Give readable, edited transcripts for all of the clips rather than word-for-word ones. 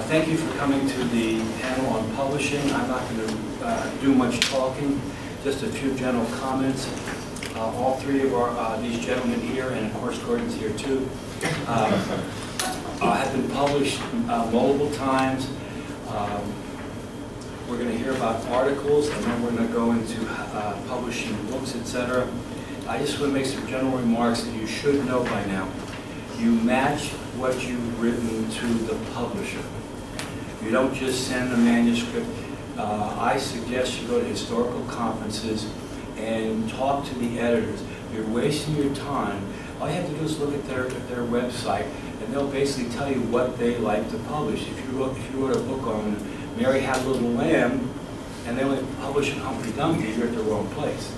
Thank you for coming to the panel on publishing. I'm not going to do much talking, just a few general comments. All three of these gentlemen here, and of course Gordon's here too, have been published multiple times. We're going to hear about articles, and then we're going to go into publishing books, etc. I just want to make some general remarks that you should know by now. You match what you've written to the publisher. You don't just send a manuscript. I suggest you go to historical conferences and talk to the editors. You're wasting your time. All you have to do is look at their website, and they'll basically tell you what they like to publish. If you wrote a book on Mary Had a Little Lamb, and they only publish in Humpty Dumpty, you're at the wrong place.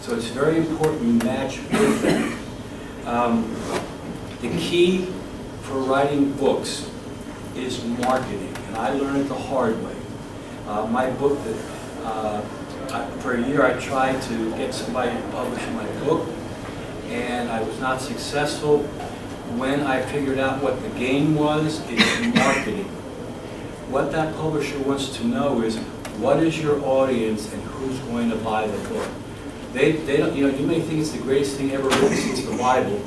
So it's very important you match with them. The key for writing books is marketing, and I learned it the hard way. My book, for a year I tried to get somebody to publish my book, and I was not successful. When I figured out what the game was, it's marketing. What that publisher wants to know is, what is your audience and who's going to buy the book? They don't, you may think it's the greatest thing ever written since the Bible.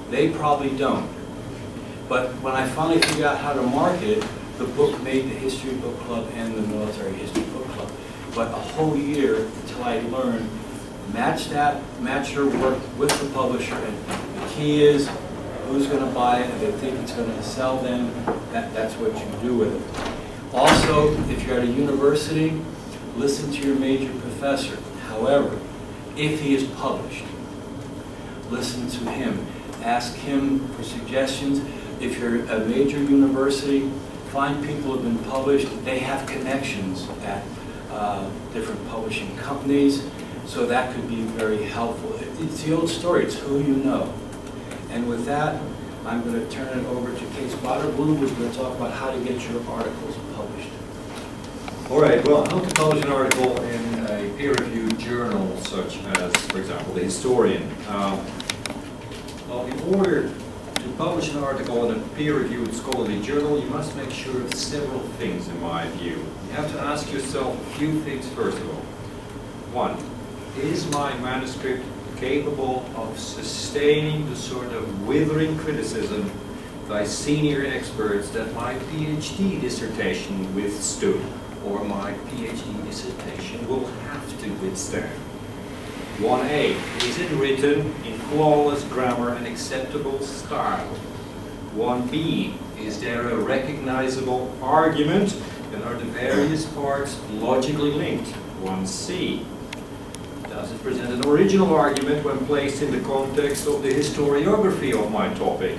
They probably don't. But when I finally figured out how to market it, the book made the History Book Club and the Military History Book Club. But a whole year until I learned, match your work with the publisher, and the key is who's going to buy it, and they think it's going to sell them, that's what you do with it. Also, if you're at a university, listen to your major professor. However, if he is published, listen to him. Ask him for suggestions. If you're a major university, find people who have been published. They have connections at different publishing companies, so that could be very helpful. It's the old story, it's who you know. And with that, I'm going to turn it over to Kees Boterbloem, who's going to talk about how to get your articles published. All right, well, how to publish an article in a peer-reviewed journal, such as, for example, The Historian. Well, in order to publish an article in a peer-reviewed scholarly journal, you must make sure of several things, in my view. You have to ask yourself a few things, first of all. One, is my manuscript capable of sustaining the sort of withering criticism by senior experts that my PhD dissertation withstood, or my PhD dissertation will have to withstand? 1A, is it written in flawless grammar and acceptable style? 1B, is there a recognizable argument, and are the various parts logically linked? 1C, does it present an original argument when placed in the context of the historiography of my topic?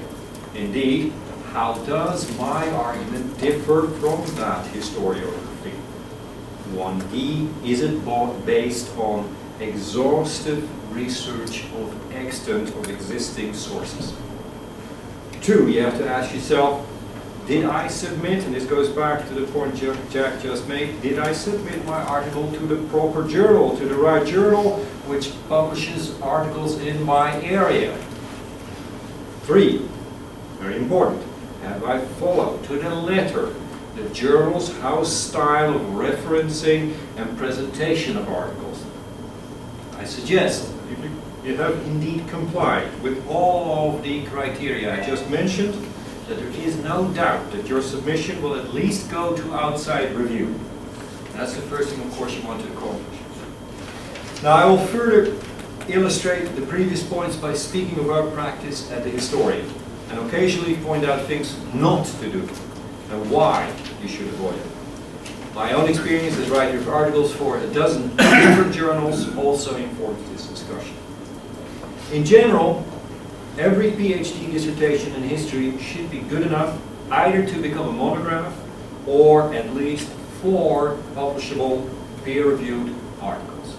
Indeed, how does my argument differ from that historiography? 1D, is it based on exhaustive research of extent of existing sources? 2, you have to ask yourself, did I submit, and this goes back to the point Jack just made, did I submit my article to the proper journal, to the right journal, which publishes articles in my area? 3, very important, have I followed to the letter the journal's house style of referencing and presentation of articles? I suggest you have indeed complied with all of the criteria I just mentioned, that there is no doubt that your submission will at least go to outside review. That's the first thing, of course, you want to accomplish. Now, I will further illustrate the previous points by speaking about practice at the Historian, and occasionally point out things not to do, and why you should avoid it. My own experience as writer of articles for a dozen different journals also informs this discussion. In general, every PhD dissertation in history should be good enough either to become a monograph or at least 4 publishable peer-reviewed articles.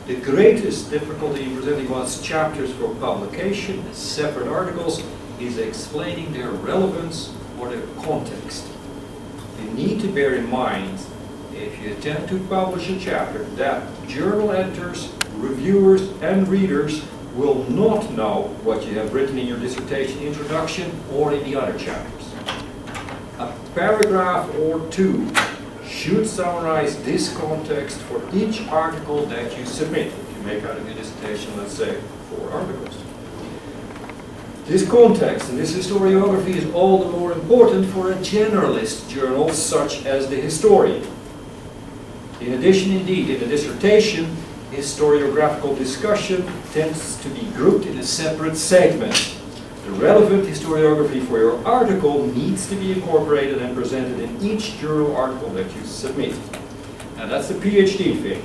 The greatest difficulty in presenting one's chapters for publication as separate articles is explaining their relevance or their context. You need to bear in mind, if you attempt to publish a chapter, that journal editors, reviewers, and readers will not know what you have written in your dissertation introduction or in the other chapters. A paragraph or two should summarize this context for each article that you submit. If you make out of your dissertation, let's say, 4 articles. This context and this historiography is all the more important for a generalist journal such as the Historian. In addition, indeed, in a dissertation, historiographical discussion tends to be grouped in a separate segment. The relevant historiography for your article needs to be incorporated and presented in each journal article that you submit. Now that's the PhD thing.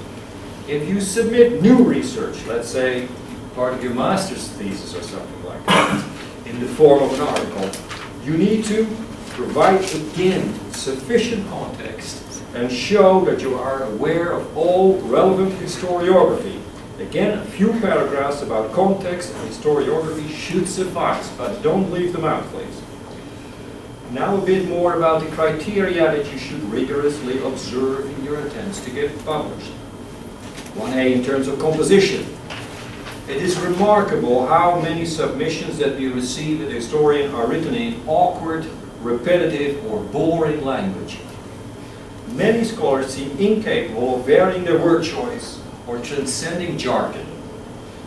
If you submit new research, let's say part of your master's thesis or something like that, in the form of an article, you need to provide again sufficient context and show that you are aware of all relevant historiography. Again, a few paragraphs about context and historiography should suffice, but don't leave them out, please. Now a bit more about the criteria that you should rigorously observe in your attempts to get published. 1A, in terms of composition. It is remarkable how many submissions that we receive at the Historian are written in awkward, repetitive, or boring language. Many scholars seem incapable of varying their word choice or transcending jargon.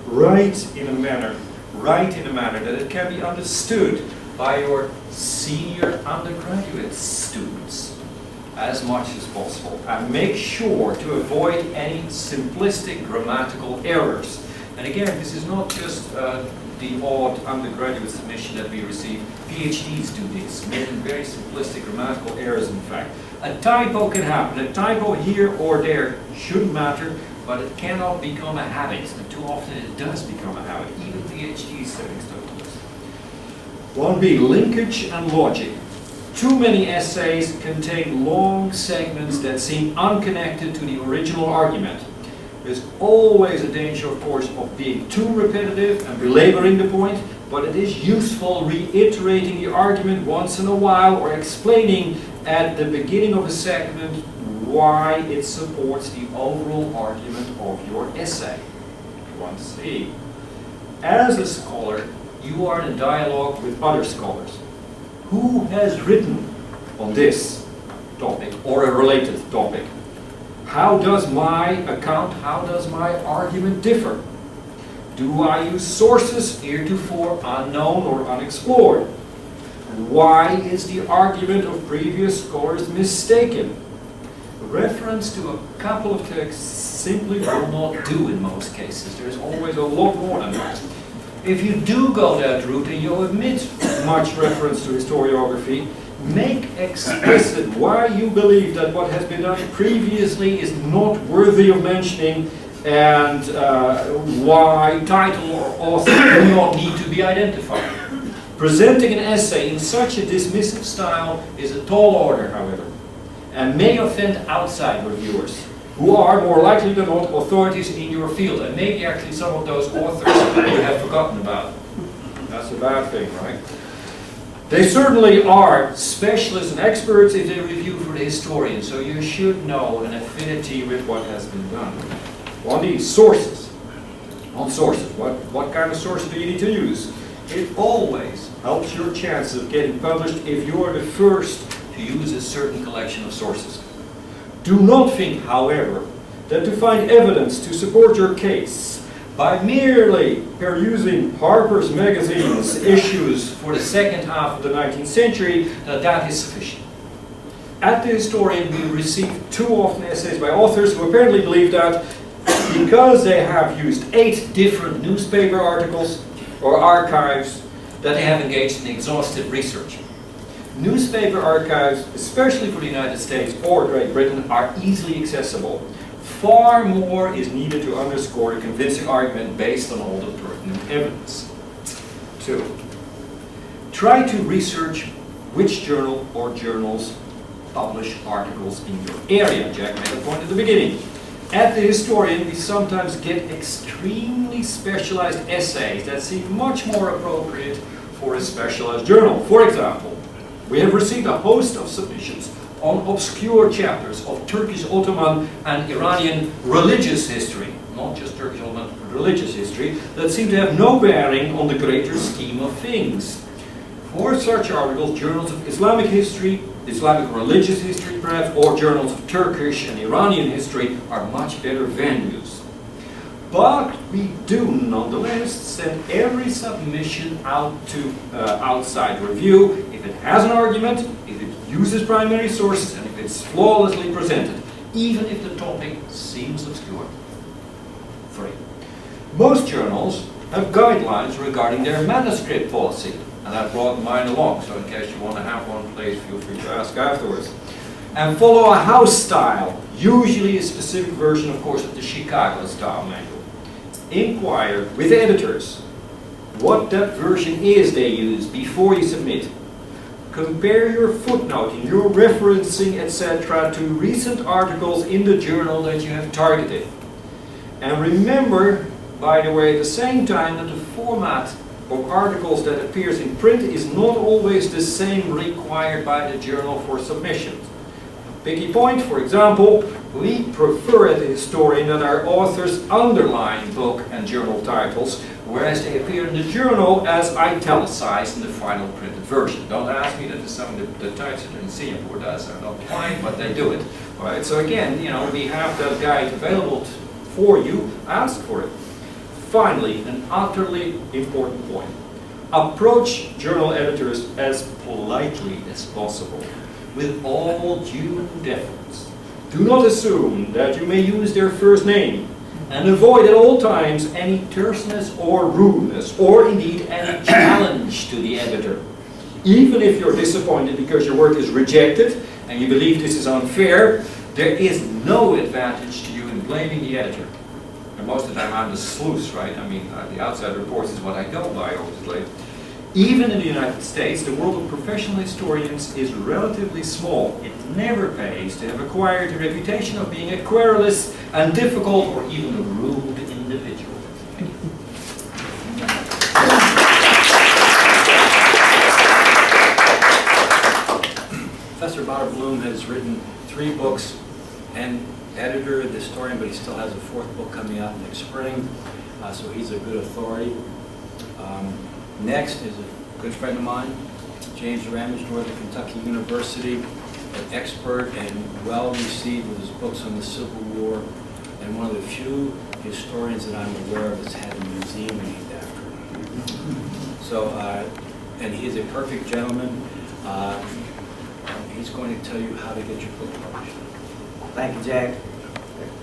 Write in a manner that it can be understood by your senior undergraduate students as much as possible. And make sure to avoid any simplistic grammatical errors. And again, this is not just the odd undergraduate submission that we receive. PhDs do this, making very simplistic grammatical errors, in fact. A typo can happen. A typo here or there shouldn't matter, but it cannot become a habit. And too often it does become a habit. Even PhD settings don't do this. 1B, linkage and logic. Too many essays contain long segments that seem unconnected to the original argument. There's always a danger, of course, of being too repetitive and belaboring the point, but it is useful reiterating the argument once in a while or explaining at the beginning of a segment why it supports the overall argument of your essay. 1C. As a scholar, you are in a dialogue with other scholars. Who has written on this topic or a related topic? How does my account, how does my argument differ? Do I use sources heretofore unknown or unexplored? Why is the argument of previous scholars mistaken? Reference to a couple of texts simply will not do in most cases. There's always a lot more than that. If you do go that route and you omit much reference to historiography, make explicit why you believe that what has been done previously is not worthy of mentioning and why title or author do not need to be identified. Presenting an essay in such a dismissive style is a tall order, however, and may offend outside reviewers, who are more likely than not authorities in your field, and maybe actually some of those authors you have forgotten about. That's a bad thing, right? They certainly are specialists and experts if they review for the historian, so you should know an affinity with what has been done. 1D, sources. On sources, what kind of sources do you need to use? It always helps your chance of getting published if you are the first to use a certain collection of sources. Do not think, however, that to find evidence to support your case by merely perusing Harper's Magazine's issues for the second half of the 19th century, that is sufficient. At the Historian, we receive too often essays by authors who apparently believe that because they have used 8 different newspaper articles or archives, that they have engaged in exhaustive research. Newspaper archives, especially for the United States or Great Britain, are easily accessible. Far more is needed to underscore a convincing argument based on all the pertinent evidence. 2. Try to research which journal or journals publish articles in your area. Jack made a point at the beginning. At the Historian, we sometimes get extremely specialized essays that seem much more appropriate for a specialized journal. For example, we have received a host of submissions on obscure chapters of Turkish, Ottoman, and Iranian religious history, not just Turkish, Ottoman, religious history, that seem to have no bearing on the greater scheme of things. For such articles, journals of Islamic history, Islamic religious history perhaps, or journals of Turkish and Iranian history are much better venues. But we do nonetheless send every submission out to outside review if it has an argument, if it uses primary sources, and if it's flawlessly presented, even if the topic seems obscure. 3. Most journals have guidelines regarding their manuscript policy, and I brought mine along, so in case you want to have one, please feel free to ask afterwards. And follow a house style, usually a specific version, of course, of the Chicago style manual. Inquire with editors what that version is they use before you submit. Compare your footnoting, your referencing, etc. to recent articles in the journal that you have targeted. And remember, by the way, at the same time, that the format of articles that appears in print is not always the same required by the journal for submissions. Picky point, for example, we prefer as a historian that our authors underline book and journal titles, whereas they appear in the journal as italicized in the final printed version. Don't ask me that some of the typesetter in Singapore does. I'm not blind, but they do it. All right, so again, you know, we have that guide available for you. Ask for it. Finally, an utterly important point. Approach journal editors as politely as possible, with all due deference. Do not assume that you may use their first name, and avoid at all times any terseness or rudeness, or indeed any challenge to the editor. Even if you're disappointed because your work is rejected, and you believe this is unfair, there is no advantage to you in blaming the editor. And most of the time I'm the sleuth, right? I mean, the outside reports is what I go by, obviously. Even in the United States, the world of professional historians is relatively small. It never pays to have acquired a reputation of being a querulous and difficult or even a rude individual. Thank you. Professor Boterbloem has written 3 books and editor, the historian, but he still has a 4th book coming out next spring, so he's a good authority. Next is a good friend of mine, James Ramage, Northern Kentucky University, an expert and well received with his books on the Civil War, and one of the few historians that I'm aware of that's had a museum named after him. So, and he is a perfect gentleman. He's going to tell you how to get your book published. Thank you, Jack.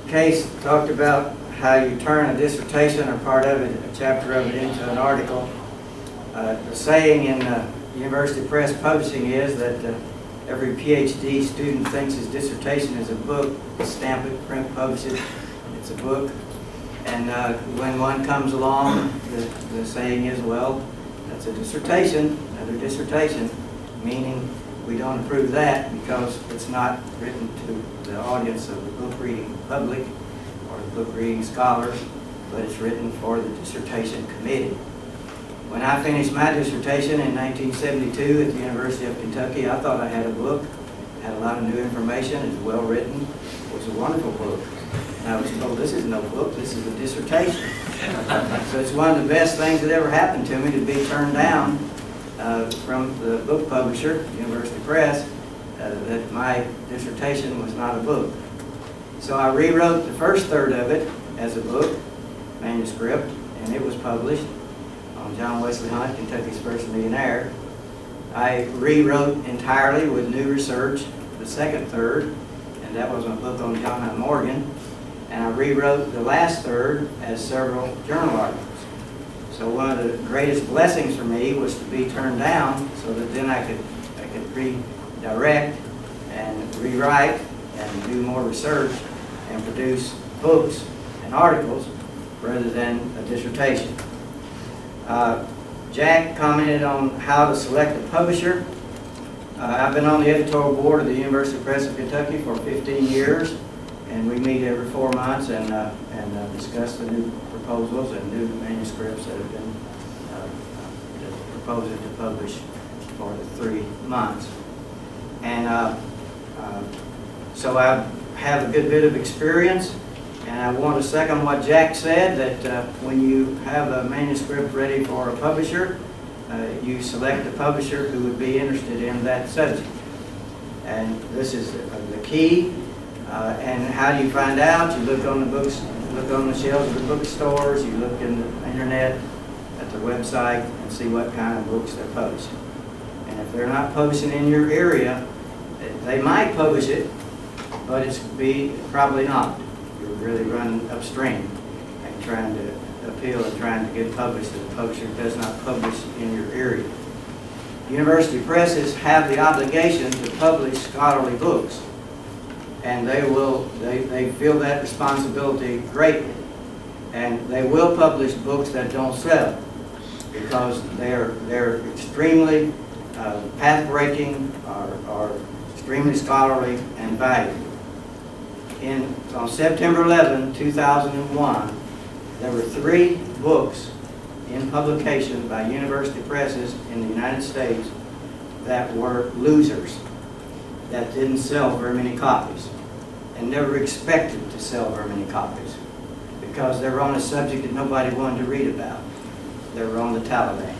Kees talked about how you turn a dissertation or part of it, a chapter of it, into an article. The saying in University Press Publishing is that every PhD student thinks his dissertation is a book. Stamp it, print, publish it, it's a book. And when one comes along, the saying is, well, that's a dissertation, another dissertation, meaning we don't approve that because it's not written to the audience of the book reading public or the book reading scholars, but it's written for the dissertation committee. When I finished my dissertation in 1972 at the University of Kentucky, I thought I had a book, had a lot of new information, it was well written, it was a wonderful book. And I was told, this is no book, this is a dissertation. So it's one of the best things that ever happened to me to be turned down from the book publisher, University Press, that my dissertation was not a book. So I rewrote the first third of it as a book, manuscript, and it was published on John Wesley Hunt, Kentucky's First Millionaire. I rewrote entirely with new research the second third, and that was my book on John Hunt Morgan. And I rewrote the last third as several journal articles. So one of the greatest blessings for me was to be turned down so that then I could redirect and rewrite and do more research and produce books and articles rather than a dissertation. Jack commented on how to select a publisher. I've been on the editorial board of the University Press of Kentucky for 15 years, and we meet every 4 months and discuss the new proposals and new manuscripts that have been proposed to publish for the 3 months. And so I have a good bit of experience, and I want to second what Jack said, that when you have a manuscript ready for a publisher, you select a publisher who would be interested in that subject. And this is the key. And how do you find out? You look on the books, look on the shelves of the bookstores, you look in the internet at the website and see what kind of books they're publishing. And if they're not publishing in your area, they might publish it, but it's probably not. You're really running upstream and trying to appeal and trying to get published, and the publisher does not publish in your area. University presses have the obligation to publish scholarly books, and they feel that responsibility greatly. And they will publish books that don't sell because they're extremely path-breaking or extremely scholarly and valuable. On September 11, 2001, there were 3 books in publication by university presses in the United States that were losers, that didn't sell very many copies and never expected to sell very many copies because they were on a subject that nobody wanted to read about. They were on the Taliban.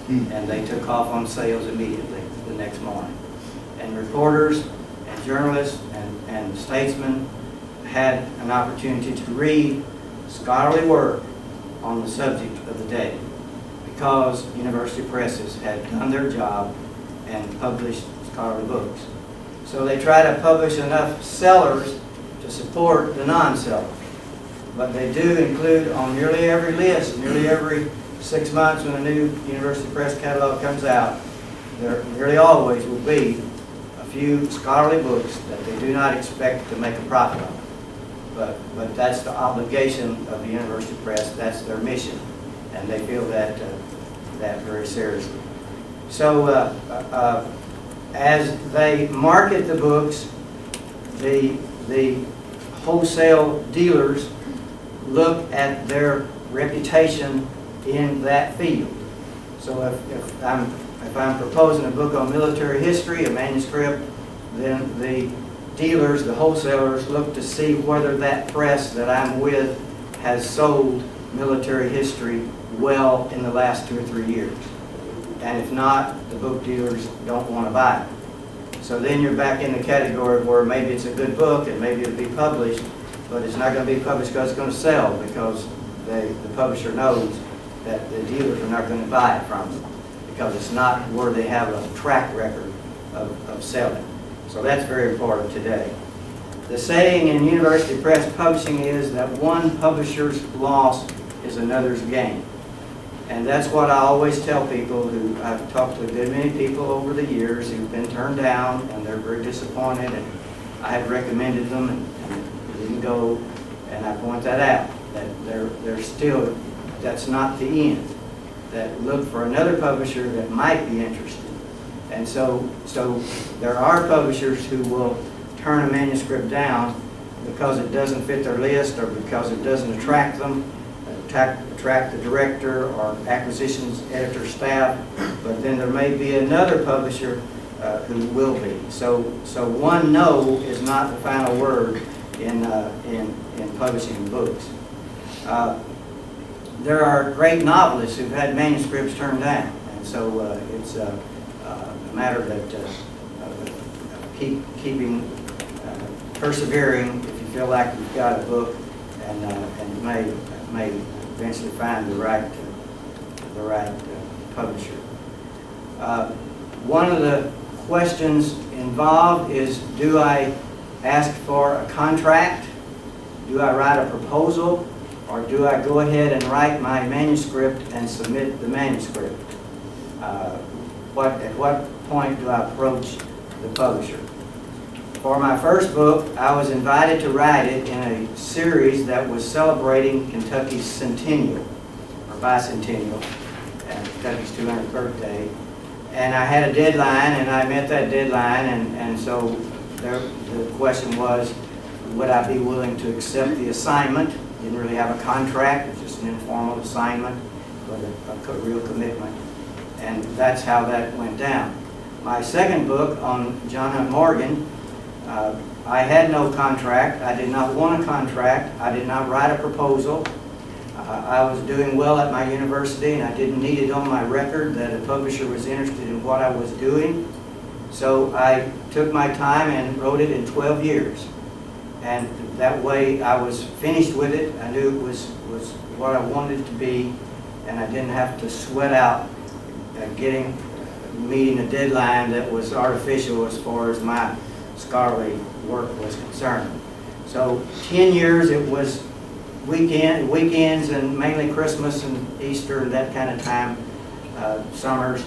And they took off on sales immediately the next morning. And reporters and journalists and statesmen had an opportunity to read scholarly work on the subject of the day because university presses had done their job and published scholarly books. So they try to publish enough sellers to support the non-sellers. But they do include on nearly every list, nearly every 6 months when a new university press catalog comes out, there nearly always will be a few scholarly books that they do not expect to make a profit on. But that's the obligation of the university press. That's their mission, and they feel that very seriously. So as they market the books, the wholesale dealers look at their reputation in that field. So if I'm proposing a book on military history, a manuscript, then the dealers, the wholesalers, look to see whether that press that I'm with has sold military history well in the last 2 or 3 years. And if not, the book dealers don't want to buy it. So then you're back in the category where maybe it's a good book and maybe it'll be published, but it's not going to be published because it's going to sell, because the publisher knows that the dealers are not going to buy it from them because it's not where they have a track record of selling. So that's very important today. The saying in university press publishing is that one publisher's loss is another's gain. And that's what I always tell people who I've talked to many people over the years who've been turned down and they're very disappointed, and I have recommended them and they didn't go, and I point that out, that they're still, that's not the end. That look for another publisher that might be interested. And so there are publishers who will turn a manuscript down because it doesn't fit their list or because it doesn't attract them, attract the director or acquisitions editor staff, but then there may be another publisher who will be. So one no is not the final word in publishing books. There are great novelists who've had manuscripts turned down, and so it's a matter that keeping persevering if you feel like you've got a book, and you may eventually find the right publisher. One of the questions involved is, do I ask for a contract? Do I write a proposal? Or do I go ahead and write my manuscript and submit the manuscript? At what point do I approach the publisher? For my first book, I was invited to write it in a series that was celebrating Kentucky's centennial, or bicentennial, Kentucky's 200th birthday. And I had a deadline, and I met that deadline, and so the question was, would I be willing to accept the assignment? Didn't really have a contract, it was just an informal assignment, but a real commitment. And that's how that went down. My second book on John Hunt Morgan, I had no contract. I did not want a contract. I did not write a proposal. I was doing well at my university, and I didn't need it on my record that a publisher was interested in what I was doing. So I took my time and wrote it in 12 years. And that way I was finished with it. I knew it was what I wanted it to be, and I didn't have to sweat out meeting a deadline that was artificial as far as my scholarly work was concerned. So 10 years, it was weekends and mainly Christmas and Easter and that kind of time, summers,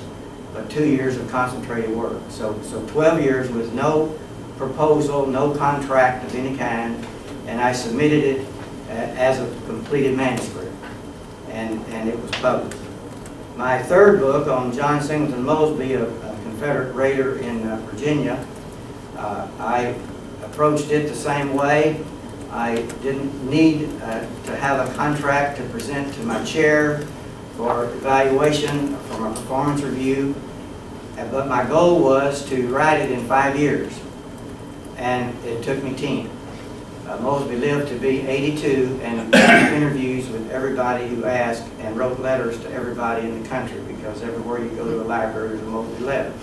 but 2 years of concentrated work. So 12 years with no proposal, no contract of any kind, and I submitted it as a completed manuscript, and it was published. My third book on John Singleton Mosby, a Confederate raider in Virginia, I approached it the same way. I didn't need to have a contract to present to my chair for evaluation from a performance review, but my goal was to write it in 5 years, and it took me 10. Mosby lived to be 82 and did interviews with everybody who asked and wrote letters to everybody in the country, because everywhere you go to a library there's a Mosby letter.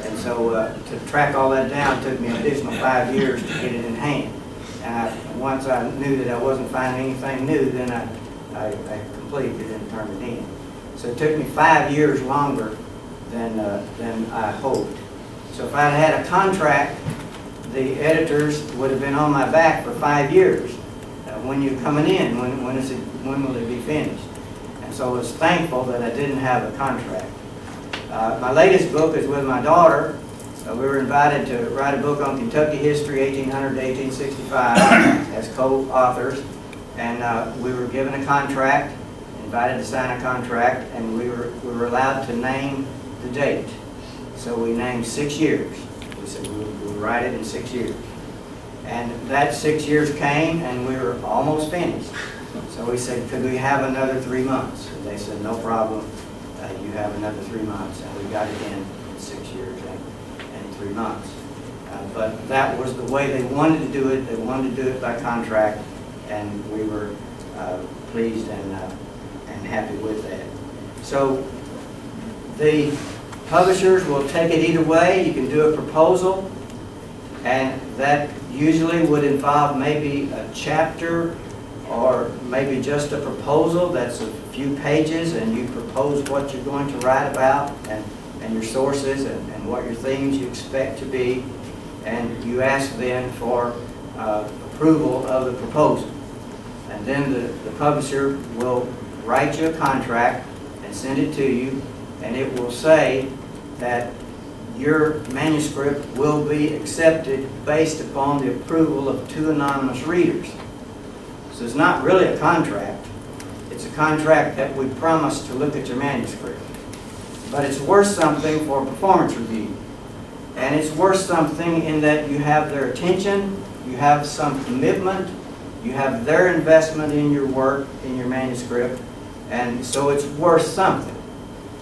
And so to track all that down took me an additional 5 years to get it in hand. And once I knew that I wasn't finding anything new, then I completed it and turned it in. So it took me 5 years longer than I hoped. So if I'd had a contract, the editors would have been on my back for 5 years. When you're coming in, when will it be finished? And so I was thankful that I didn't have a contract. My latest book is with my daughter. We were invited to write a book on Kentucky history, 1800 to 1865, as co-authors. And we were given a contract, invited to sign a contract, and we were allowed to name the date. So we named 6 years. We said we'll write it in 6 years. And that 6 years came, and we were almost finished. So we said, could we have another 3 months? And they said, no problem. You have another 3 months. And we got it in 6 years and 3 months. But that was the way they wanted to do it. They wanted to do it by contract, and we were pleased and happy with that. So the publishers will take it either way. You can do a proposal, and that usually would involve maybe a chapter or maybe just a proposal that's a few pages, and you propose what you're going to write about and your sources and what your themes you expect to be, and you ask then for approval of the proposal. And then the publisher will write you a contract and send it to you, and it will say that your manuscript will be accepted based upon the approval of 2 anonymous readers. So it's not really a contract. It's a contract that we promise to look at your manuscript. But it's worth something for a performance review. And it's worth something in that you have their attention, you have some commitment, you have their investment in your work, in your manuscript, and so it's worth something.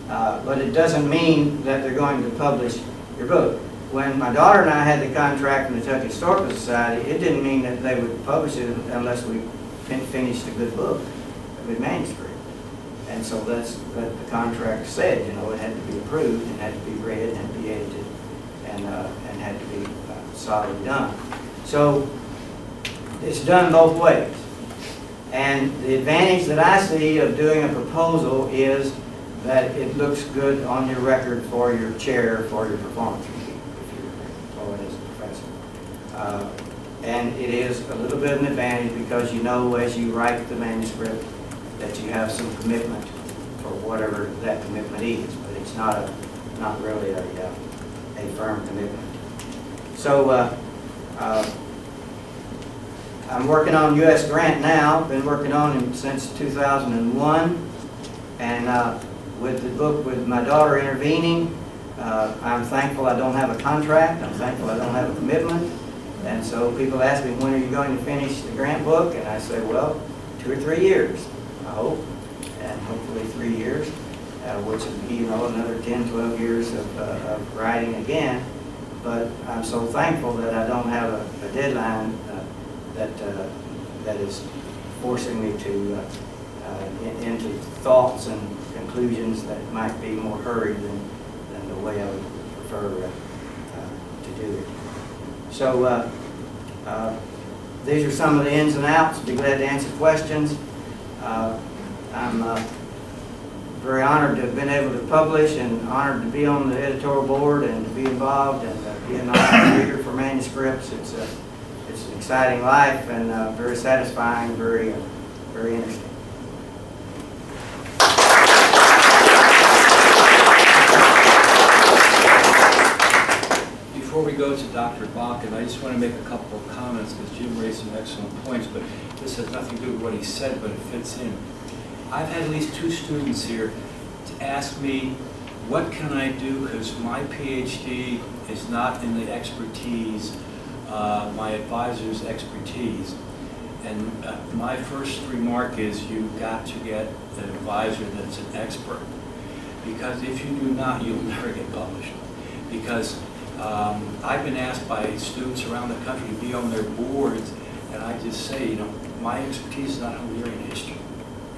But it doesn't mean that they're going to publish your book. When my daughter and I had the contract from the Kentucky Historical Society, it didn't mean that they would publish it unless we finished a good book, a good manuscript. And so that's what the contract said. You know, it had to be approved, and had to be read, and had to be edited, and had to be solidly done. So it's done both ways. And the advantage that I see of doing a proposal is that it looks good on your record for your chair, for your performance review, if you're employed as a professor. And it is a little bit of an advantage because you know as you write the manuscript that you have some commitment for whatever that commitment is, but it's not really a firm commitment. So I'm working on U.S. Grant now. Been working on it since 2001, and with the book with my daughter intervening, I'm thankful I don't have a contract. I'm thankful I don't have a commitment. And so people ask me, when are you going to finish the Grant book? And I say, well, 2 or 3 years, I hope, and hopefully 3 years, which would be, you know, another 10, 12 years of writing again. But I'm so thankful that I don't have a deadline that is forcing me to into thoughts and conclusions that might be more hurried than the way I would prefer to do it. So these are some of the ins and outs. Be glad to answer questions. I'm very honored to have been able to publish and honored to be on the editorial board and to be involved and be an honor reader for manuscripts. It's an exciting life and very satisfying, very interesting. Before we go to Dr. Bakken, I just want to make a couple of comments because Jim raised some excellent points, but this has nothing to do with what he said, but it fits in. I've had at least 2 students here to ask me, what can I do because my PhD is not in the expertise, my advisor's expertise. And my first remark is you've got to get an advisor that's an expert. Because if you do not, you'll never get published. Because I've been asked by students around the country to be on their boards, and I just say, you know, my expertise is not Hungarian history.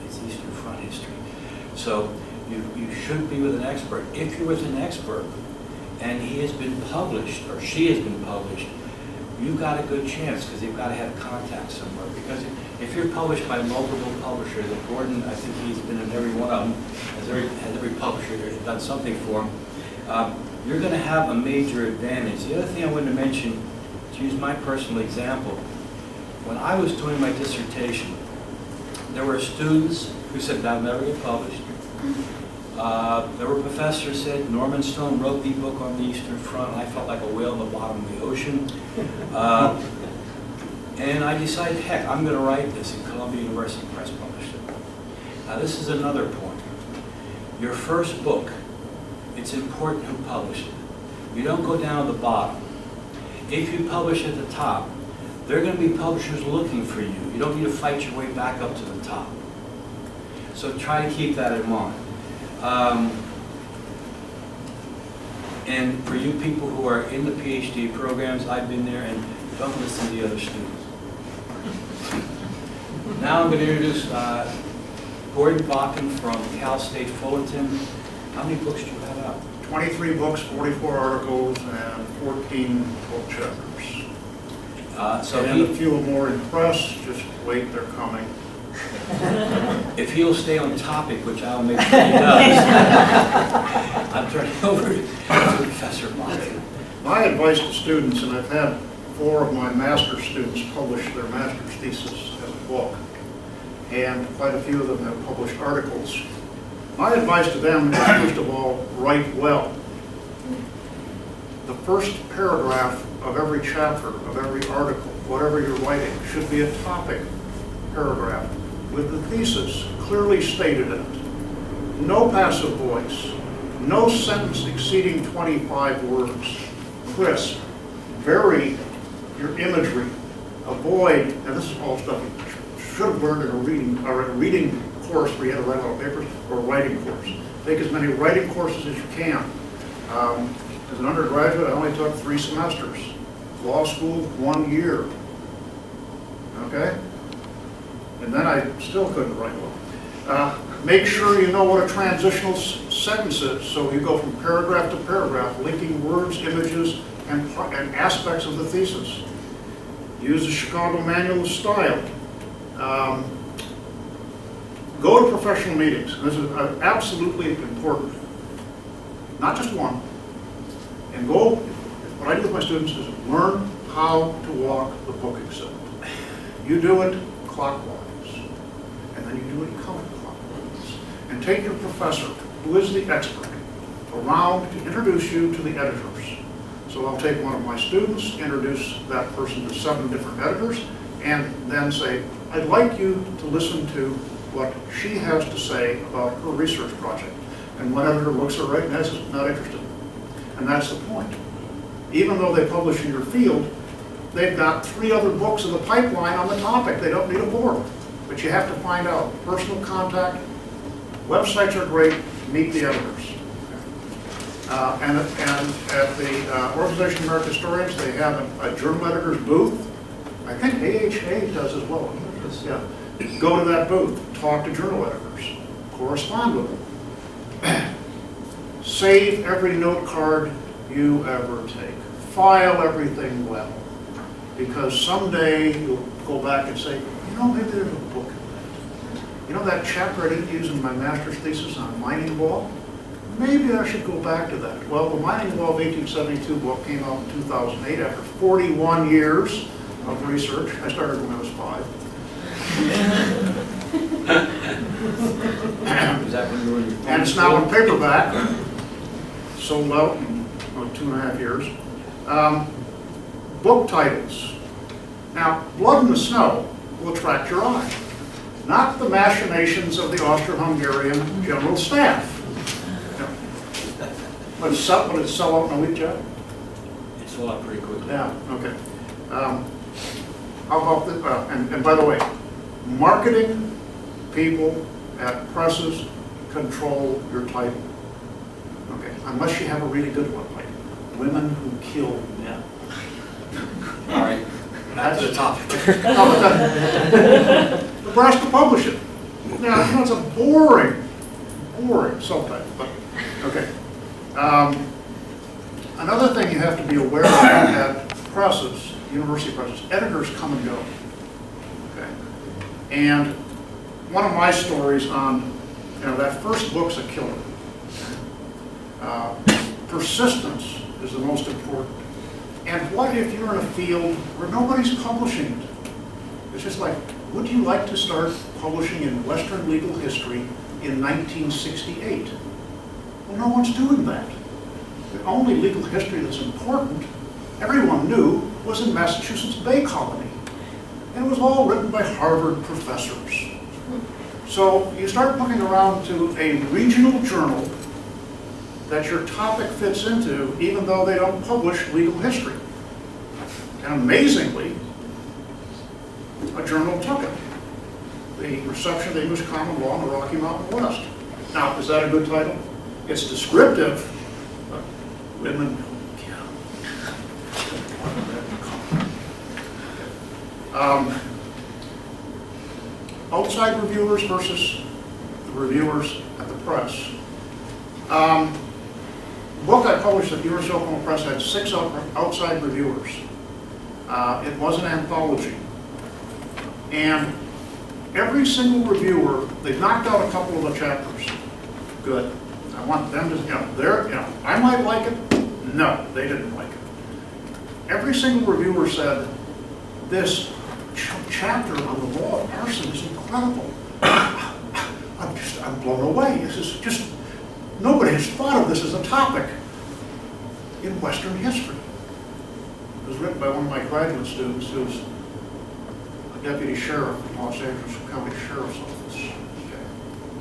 It's Eastern Front history. So you should be with an expert. If you're with an expert and he has been published or she has been published, you've got a good chance because they've got to have contacts somewhere. Because if you're published by multiple publishers, and Gordon, I think he's been in every one of them, has every publisher done something for him, you're going to have a major advantage. The other thing I wanted to mention, to use my personal example, when I was doing my dissertation, there were students who said, I'll never get published. There were professors who said, Norman Stone wrote the book on the Eastern Front, and I felt like a whale in the bottom of the ocean. And I decided, heck, I'm going to write this, and Columbia University Press published it. Now this is another point. Your first book, it's important who published it. You don't go down to the bottom. If you publish at the top, there are going to be publishers looking for you. You don't need to fight your way back up to the top. So try to keep that in mind. And for you people who are in the PhD programs, I've been there, and don't listen to the other students. Now I'm going to introduce Gordon Bakken from Cal State Fullerton. How many books do you have out? 23 books, 44 articles, and 14 book chapters. And a few more in press, just wait, they're coming. If he'll stay on topic, which I'll make sure he does, I'm turning over to Professor Bakken. My advice to students, and I've had 4 of my master's students publish their master's thesis as a book, and quite a few of them have published articles. My advice to them is, first of all, write well. The first paragraph of every chapter, of every article, whatever you're writing, should be a topic paragraph with the thesis clearly stated in it. No passive voice, no sentence exceeding 25 words. Crisp, vary your imagery, avoid, and this is all stuff you should have learned in a reading course where you had to write out papers, or a writing course. Take as many writing courses as you can. As an undergraduate, I only took 3 semesters. Law school, 1 year. Okay? And then I still couldn't write well. Make sure you know what a transitional sentence is. So you go from paragraph to paragraph, linking words, images, and aspects of the thesis. Use the Chicago Manual of Style. Go to professional meetings. This is absolutely important. Not just one. And go, what I do with my students is learn how to walk the book exhibit. You do it clockwise, and then you do it counterclockwise. And take your professor, who is the expert, around to introduce you to the editors. So I'll take one of my students, introduce that person to 7 different editors, and then say, I'd like you to listen to what she has to say about her research project. And one editor looks her right and says, not interested. And that's the point. Even though they publish in your field, they've got 3 other books in the pipeline on the topic. They don't need a board. But you have to find out. Personal contact, websites are great, meet the editors. And at the Organization of American Historians, they have a journal editor's booth. I think AHA does as well. Yeah. Go to that booth, talk to journal editors, correspond with them. Save every note card you ever take. File everything well. Because someday you'll go back and say, you know, maybe there's a book in that. You know that chapter I didn't use in my master's thesis on mining law? Maybe I should go back to that. Well, the Mining Law of 1872 book came out in 2008 after 41 years of research. I started when I was 5. Is that when you were in your And it's now in paperback, sold out in about 2.5 years. Book titles. Now, Blood in the Snow will attract your eye, not the machinations of the Austro-Hungarian General Staff. Would it sell out in a week, Jeff? It's sold out pretty quickly. Yeah, okay. How about the, and by the way, marketing people at presses control your title. Okay, unless you have a really good one, like Women Who Kill Men. All right, back to the topic. Nebraska publish it. Now, you know, it's a boring subtitle, but okay. Another thing you have to be aware of at presses, university presses, editors come and go. Okay, and one of my stories on, you know, that first book's a killer. Persistence is the most important. And what if you're in a field where nobody's publishing it? It's just like, would you like to start publishing in Western legal history in 1968? Well, no one's doing that. The only legal history that's important, everyone knew, was in Massachusetts Bay Colony. And it was all written by Harvard professors. So you start looking around to a regional journal that your topic fits into, even though they don't publish legal history. And amazingly, a journal took it. The Reception of the English Common Law in the Rocky Mountain West. Now, is that a good title? It's descriptive, but women who kill. Outside reviewers versus the reviewers at the press. The book I published at the University of Oklahoma Press had 6 outside reviewers. It was an anthology. And every single reviewer, they knocked out a couple of the chapters. Good. I want them to, I might like it. No, they didn't like it. Every single reviewer said, this chapter on the law of arson is incredible. I'm blown away. This is just, nobody has thought of this as a topic in Western history. It was written by one of my graduate students who's a deputy sheriff in Los Angeles County Sheriff's Office,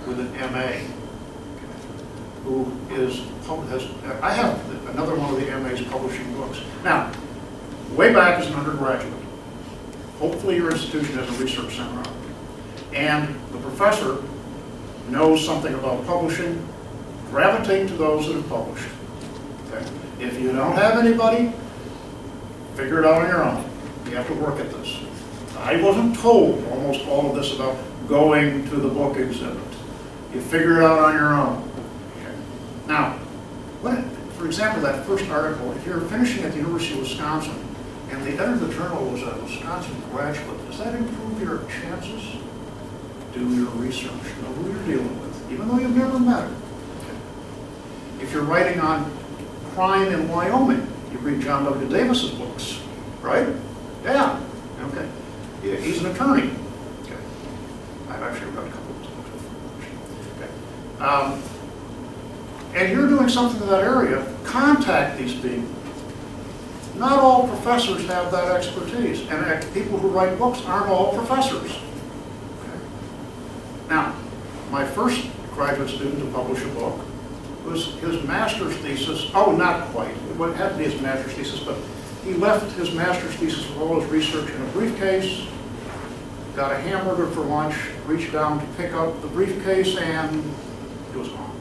with an MA, who I have another one of the MA's publishing books. Now, way back as an undergraduate, hopefully your institution has a research center on it, and the professor knows something about publishing, gravitate to those that have published. Okay? If you don't have anybody, figure it out on your own. You have to work at this. I wasn't told almost all of this about going to the book exhibit. You figure it out on your own. Okay. Now, for example, that first article, if you're finishing at the University of Wisconsin and the editor of the journal was a Wisconsin graduate, does that improve your chances? Do your research, know who you're dealing with, even though you've never met her. Okay. If you're writing on crime in Wyoming, you read John W. Davis's books, right? Yeah, okay. Yeah, he's an attorney. Okay. I've actually read a couple of his books before. Okay. And you're doing something in that area, contact these people. Not all professors have that expertise, and people who write books aren't all professors. Okay. Now, my first graduate student to publish a book was his master's thesis. Oh, not quite. It had to be his master's thesis, but he left his master's thesis with all his research in a briefcase, got a hamburger for lunch, reached down to pick up the briefcase, and it was gone.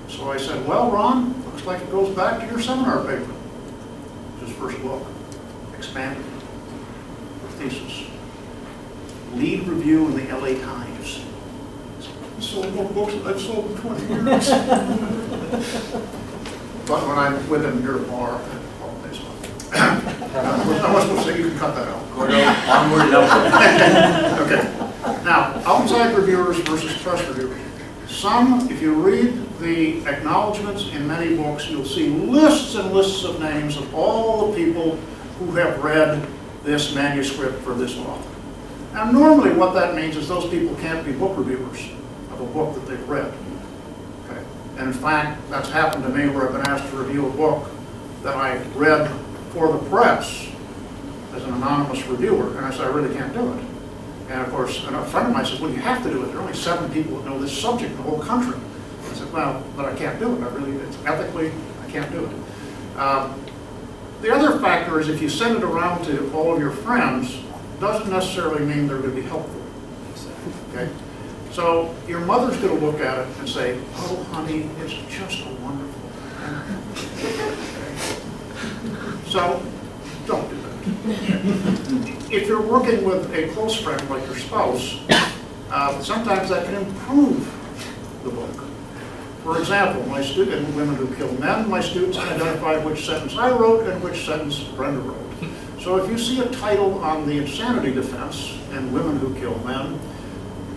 So I said, well, Ron, looks like it goes back to your seminar paper. His first book, expanded, for thesis. lead review in the LA Times. I sold more books than I've sold in 20 years. But when I'm with him near a bar, I wasn't supposed to say, you can cut that out. Onward and upward. Okay. Now, outside reviewers versus press reviewers. Some, if you read the acknowledgments in many books, you'll see lists and lists of names of all the people who have read this manuscript for this author. Now, normally what that means is those people can't be book reviewers of a book that they've read. Okay. And in fact, that's happened to me where I've been asked to review a book that I read for the press as an anonymous reviewer, and I said, I really can't do it. And of course, and a friend of mine says, well, you have to do it. There are only 7 people that know this subject in the whole country. I said, well, but I can't do it. It's ethically, I can't do it. The other factor is if you send it around to all of your friends, doesn't necessarily mean they're going to be helpful. Okay? So your mother's going to look at it and say, oh, honey, it's just a wonderful thing. So don't do that. If you're working with a close friend like your spouse, sometimes that can improve the book. For example, my student in Women Who Kill Men, my students identify which sentence I wrote and which sentence Brenda wrote. So if you see a title on the insanity defense in Women Who Kill Men,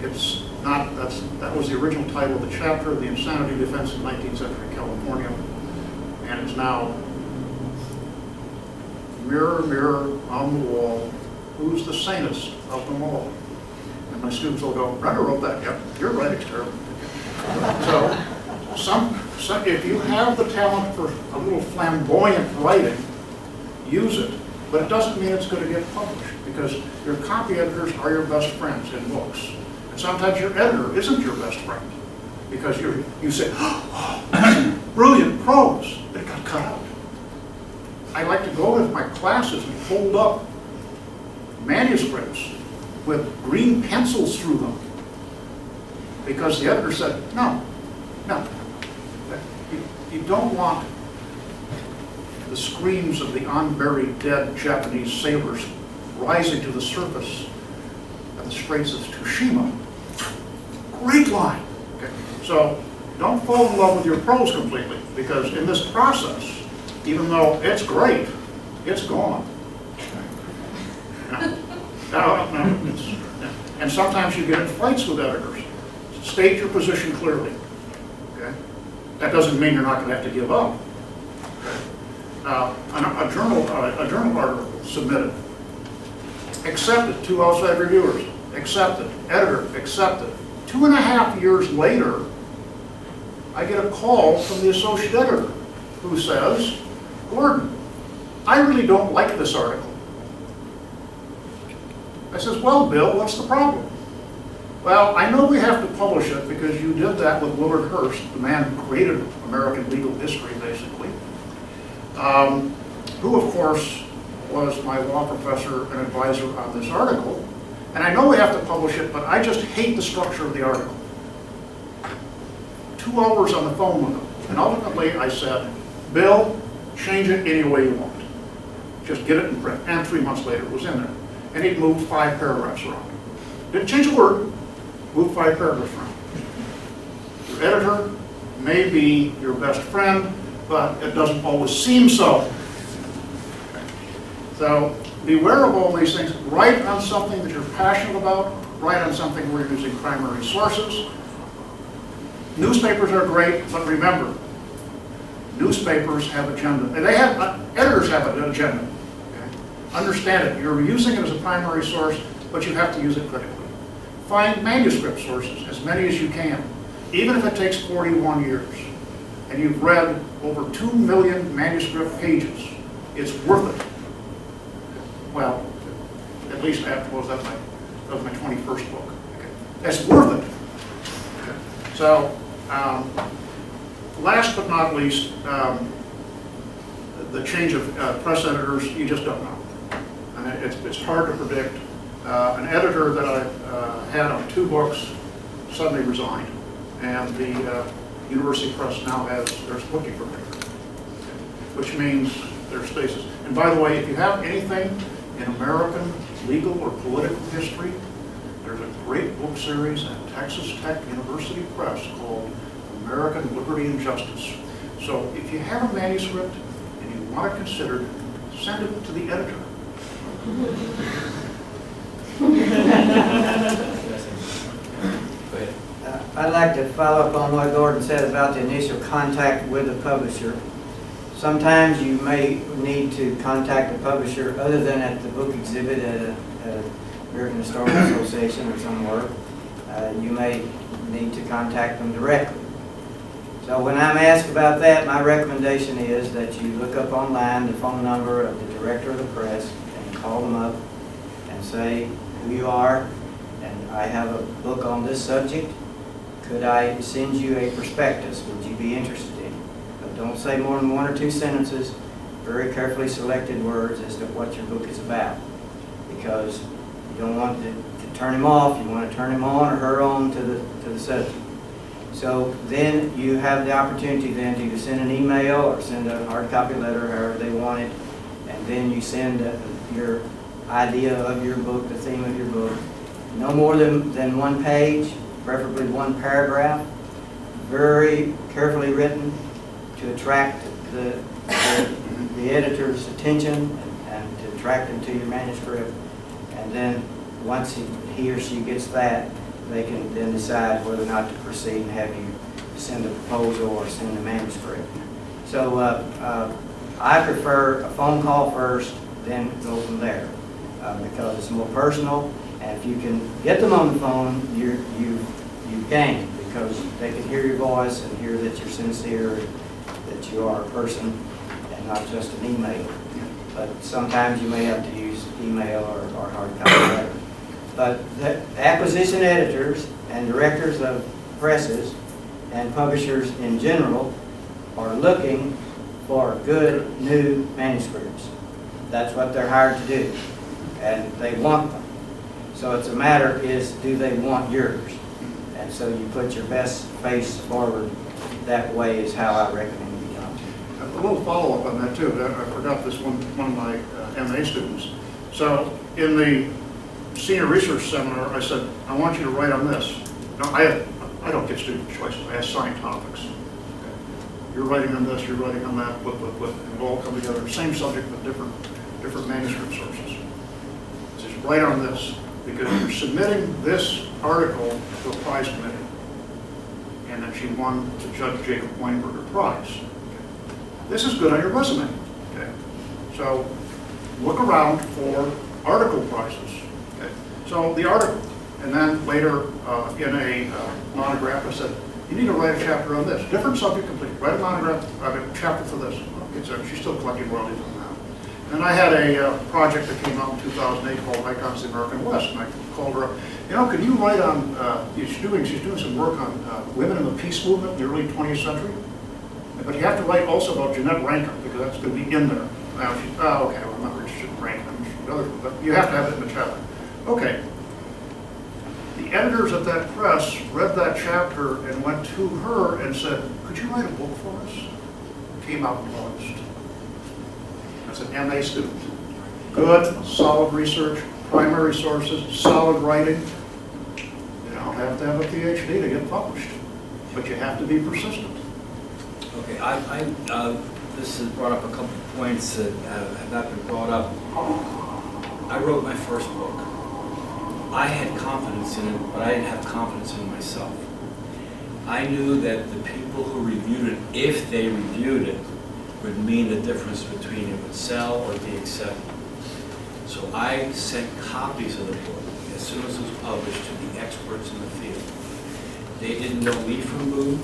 it's not, that was the original title of the chapter, the insanity defense in 19th century California, and it's now mirror, mirror on the wall, who's the sanest of them all? And my students will go, Brenda wrote that. Yep, you're right, it's terrible. So if you have the talent for a little flamboyant writing, use it. But it doesn't mean it's going to get published, because your copy editors are your best friends in books. And sometimes your editor isn't your best friend, because you say, oh, brilliant prose, it got cut out. I like to go to my classes and hold up manuscripts with green pencils through them, because the editor said, no, you don't want the screams of the unburied dead Japanese sailors rising to the surface of the Straits of Tsushima. Great line. Okay. So don't fall in love with your prose completely, because in this process, even though it's great, it's gone. And sometimes you get in fights with editors. State your position clearly. Okay? That doesn't mean you're not going to have to give up. A journal article submitted, accepted, 2 outside reviewers, accepted, editor, accepted. 2.5 years later, I get a call from the associate editor who says, Gordon, I really don't like this article. I says, well, Bill, what's the problem? Well, I know we have to publish it because you did that with Willard Hearst, the man who created American legal history, basically, who, of course, was my law professor and advisor on this article. And I know we have to publish it, but I just hate the structure of the article. 2 hours on the phone with him. And ultimately, I said, Bill, change it any way you want. Just get it in print. And 3 months later, it was in there. And he'd moved 5 paragraphs around. Didn't change a word, moved 5 paragraphs around. Your editor may be your best friend, but it doesn't always seem so. So beware of all these things. Write on something that you're passionate about. Write on something where you're using primary sources. Newspapers are great, but remember, newspapers have agenda. And they have, editors have an agenda. Okay? Understand it. You're using it as a primary source, but you have to use it critically. Find manuscript sources, as many as you can, even if it takes 41 years. And you've read over 2 million manuscript pages. It's worth it. Well, at least that was my 21st book. Okay. That's worth it. Okay. So, last but not least, the change of press editors, you just don't know. And it's hard to predict. An editor that I've had on 2 books suddenly resigned, and the University Press now they're looking for me, which means there's spaces. And by the way, if you have anything in American legal or political history there's a great book series at Texas Tech University Press called American Liberty and Justice. So if you have a manuscript and you want it considered, send it to the editor. Go ahead. I'd like to follow up on what Gordon said about the initial contact with the publisher. Sometimes you may need to contact the publisher other than at the book exhibit at a American Historical Association or somewhere. You may need to contact them directly. So when I'm asked about that, my recommendation is that you look up online the phone number of the director of the press and call them up and say who you are, and I have a book on this subject. Could I send you a prospectus? Would you be interested in it? But don't say more than 1 or 2 sentences, very carefully selected words as to what your book is about. Because you don't want to turn him off, you want to turn him on or her on to the subject. So then you have the opportunity then to either send an email or send a hard copy letter, however they want it, and then you send your idea of your book, the theme of your book. No more than 1 page, preferably 1 paragraph, very carefully written to attract the editor's attention and to attract them to your manuscript. And then once he or she gets that, they can then decide whether or not to proceed and have you send a proposal or send a manuscript. So I prefer a phone call first, then go from there, because it's more personal. And if you can get them on the phone, you've gained, because they can hear your voice and hear that you're sincere, that you are a person and not just an email. But sometimes you may have to use email or hard copy letter. But the acquisition editors and directors of presses and publishers in general are looking for good new manuscripts. That's what they're hired to do, and they want them. So it's a matter is, do they want yours? And so you put your best face forward. That way is how I recommend you do. A little follow-up on that too. I forgot this one of my MA students. So in the senior research seminar, I said, I want you to write on this. Now, I don't get student choices. I assign topics. Okay. You're writing on this, you're writing on that, and we'll all come together. Same subject, but different manuscript sources. Just write on this, because you're submitting this article to a prize committee, and then she won to Judge Jacob Weinberger Prize. Okay. This is good on your resume. Okay. So look around for article prizes. Okay. So the article, and then later in a monograph, I said, you need to write a chapter on this. Different subject completely. Write a monograph, a chapter for this. Okay, so she's still collecting royalties on that. And I had a project that came out in 2008 called Icons of the American West, and I called her up. You know, could you write on? She's doing some work on women in the peace movement in the early 20th century. But you have to write also about Jeanette Rankin, because that's going to be in there. Now she's, okay, well, I'm not interested in Rankin, I'm interested in others, but you have to have it in the chapter. Okay. The editors at that press read that chapter and went to her and said, could you write a book for us? Came out and launched. That's an MA student. Good, solid research, primary sources, solid writing. You don't have to have a PhD to get published, but you have to be persistent. Okay, this has brought up a couple of points that have not been brought up. I wrote my first book. I had confidence in it, but I didn't have confidence in myself. I knew that the people who reviewed it, if they reviewed it, would mean the difference between it would sell or be accepted. So I sent copies of the book as soon as it was published to the experts in the field. They didn't know me from Boo.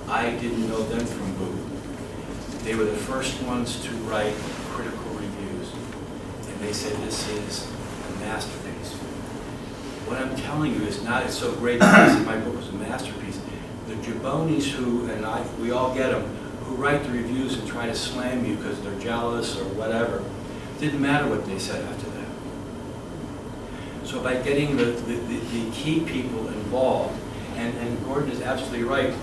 I didn't know them from Boo. They were the first ones to write critical reviews, and they said this is a masterpiece. What I'm telling you is not it's so great that I said my book was a masterpiece. The jabronis who, and we all get them, who write the reviews and try to slam you because they're jealous or whatever, didn't matter what they said after that. So by getting the key people involved, and Gordon is absolutely right,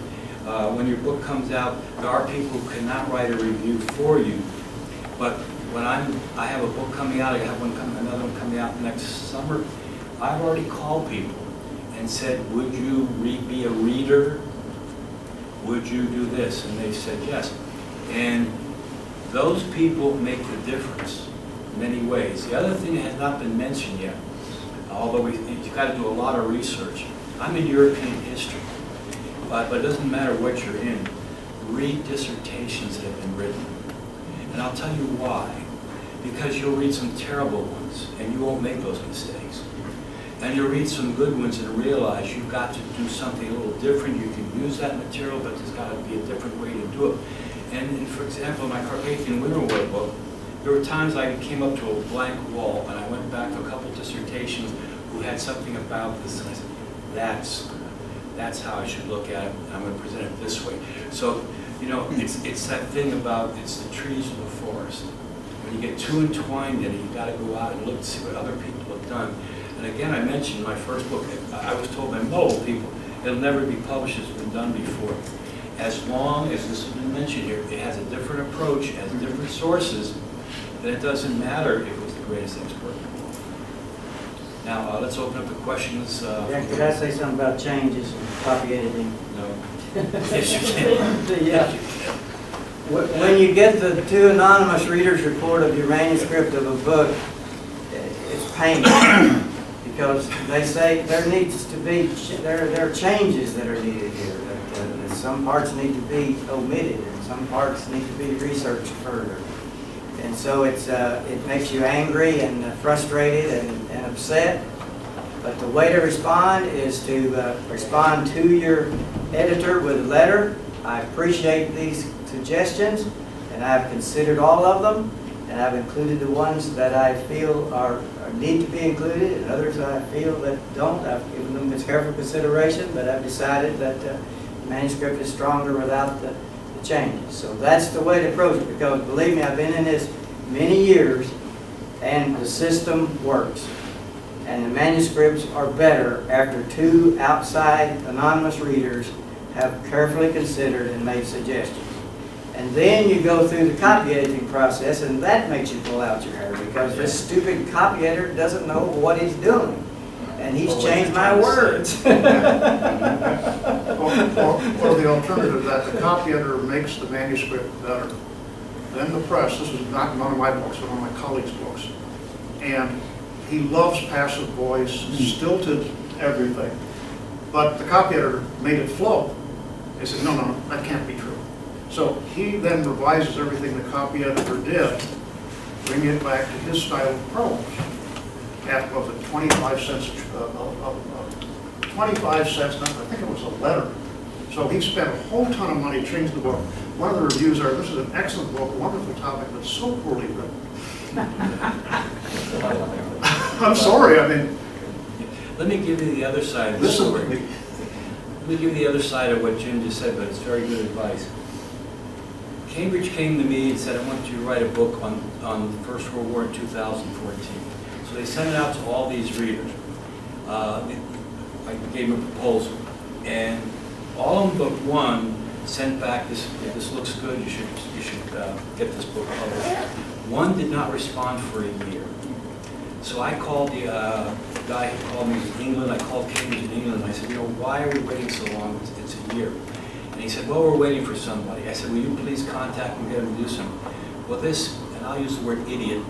when your book comes out, there are people who cannot write a review for you, but when I have a book coming out, I have another one coming out next summer, I've already called people and said, would you be a reader? Would you do this? And they said yes. And those people make the difference in many ways. The other thing that has not been mentioned yet, although you've got to do a lot of research. I'm in European history, but it doesn't matter what you're in. Read dissertations that have been written. And I'll tell you why. Because you'll read some terrible ones, and you won't make those mistakes. And you'll read some good ones and realize you've got to do something a little different. You can use that material, but there's got to be a different way to do it. And for example, in my Carpathian Winter War book, there were times I came up to a blank wall, and I went back to a couple dissertations who had something about this, and I said, that's how I should look at it. I'm going to present it this way. So, you know, it's that thing about it's the trees of the forest. When you get too entwined in it, you've got to go out and look to see what other people have done. And again, I mentioned in my first book, I was told by multiple people, it'll never be published, it's been done before. As long as this has been mentioned here, it has a different approach, it has different sources, then it doesn't matter if it was the greatest expert in the world. Now, let's open up the questions. Yeah, could I say something about changes and copy editing? No. Yes, you can. Yeah. When you get the 2 anonymous readers' report of your manuscript of a book, it's painful because they say there needs to be, there are changes that are needed here. That some parts need to be omitted and some parts need to be researched further. And so it makes you angry and frustrated and upset. But the way to respond is to respond to your editor with a letter. I appreciate these suggestions, and I've considered all of them, and I've included the ones that I feel are need to be included, and others I feel that don't. I've given them this careful consideration, but I've decided that the manuscript is stronger without the changes. So that's the way to approach it, because believe me, I've been in this many years, and the system works. And the manuscripts are better after 2 outside anonymous readers have carefully considered and made suggestions. And then you go through the copy editing process, and that makes you pull out your hair, because this stupid copy editor doesn't know what he's doing. And he's changed my words. Or the alternative, that the copy editor makes the manuscript better than the press. This is not one of my books, but one of my colleagues' books. And he loves passive voice, stilted everything. But the copy editor made it flow. They said, no, that can't be true. So he then revises everything the copy editor did, bringing it back to his style of prose. At, was it 25 cents, 25 cents, I think it was a letter. So he spent a whole ton of money changing the book. One of the reviews are, this is an excellent book, wonderful topic, but so poorly written. I'm sorry, I mean. Let me give you the other side of the story. Let me give you the other side of what Jim just said, but it's very good advice. Cambridge came to me and said, I want you to write a book on the First World War in 2014. So they sent it out to all these readers. I gave them a proposal. And all of them but one sent back, this looks good, you should get this book published. One did not respond for a year. So I called the guy who called me in England. I called Cambridge in England, and I said, why are we waiting so long? It's a year. And he said, well, we're waiting for somebody. I said, will you please contact me, get him to do something? Well, this, and I'll use the word idiot,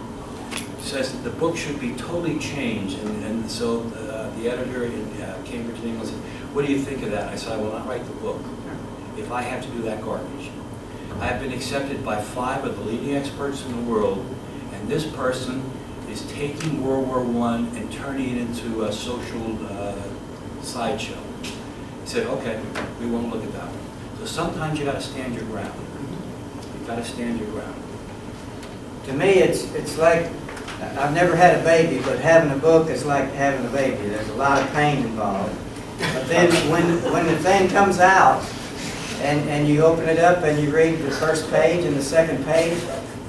says that the book should be totally changed. And so the editor in Cambridge in England said, what do you think of that? I said, I will not write the book if I have to do that garbage. I have been accepted by 5 of the leading experts in the world, and this person is taking World War I and turning it into a social sideshow. He said, okay, we won't look at that one. So sometimes you got to stand your ground. You got to stand your ground. To me, it's like, I've never had a baby, but having a book is like having a baby. There's a lot of pain involved. But then when the thing comes out, and you open it up and you read the first page and the second page,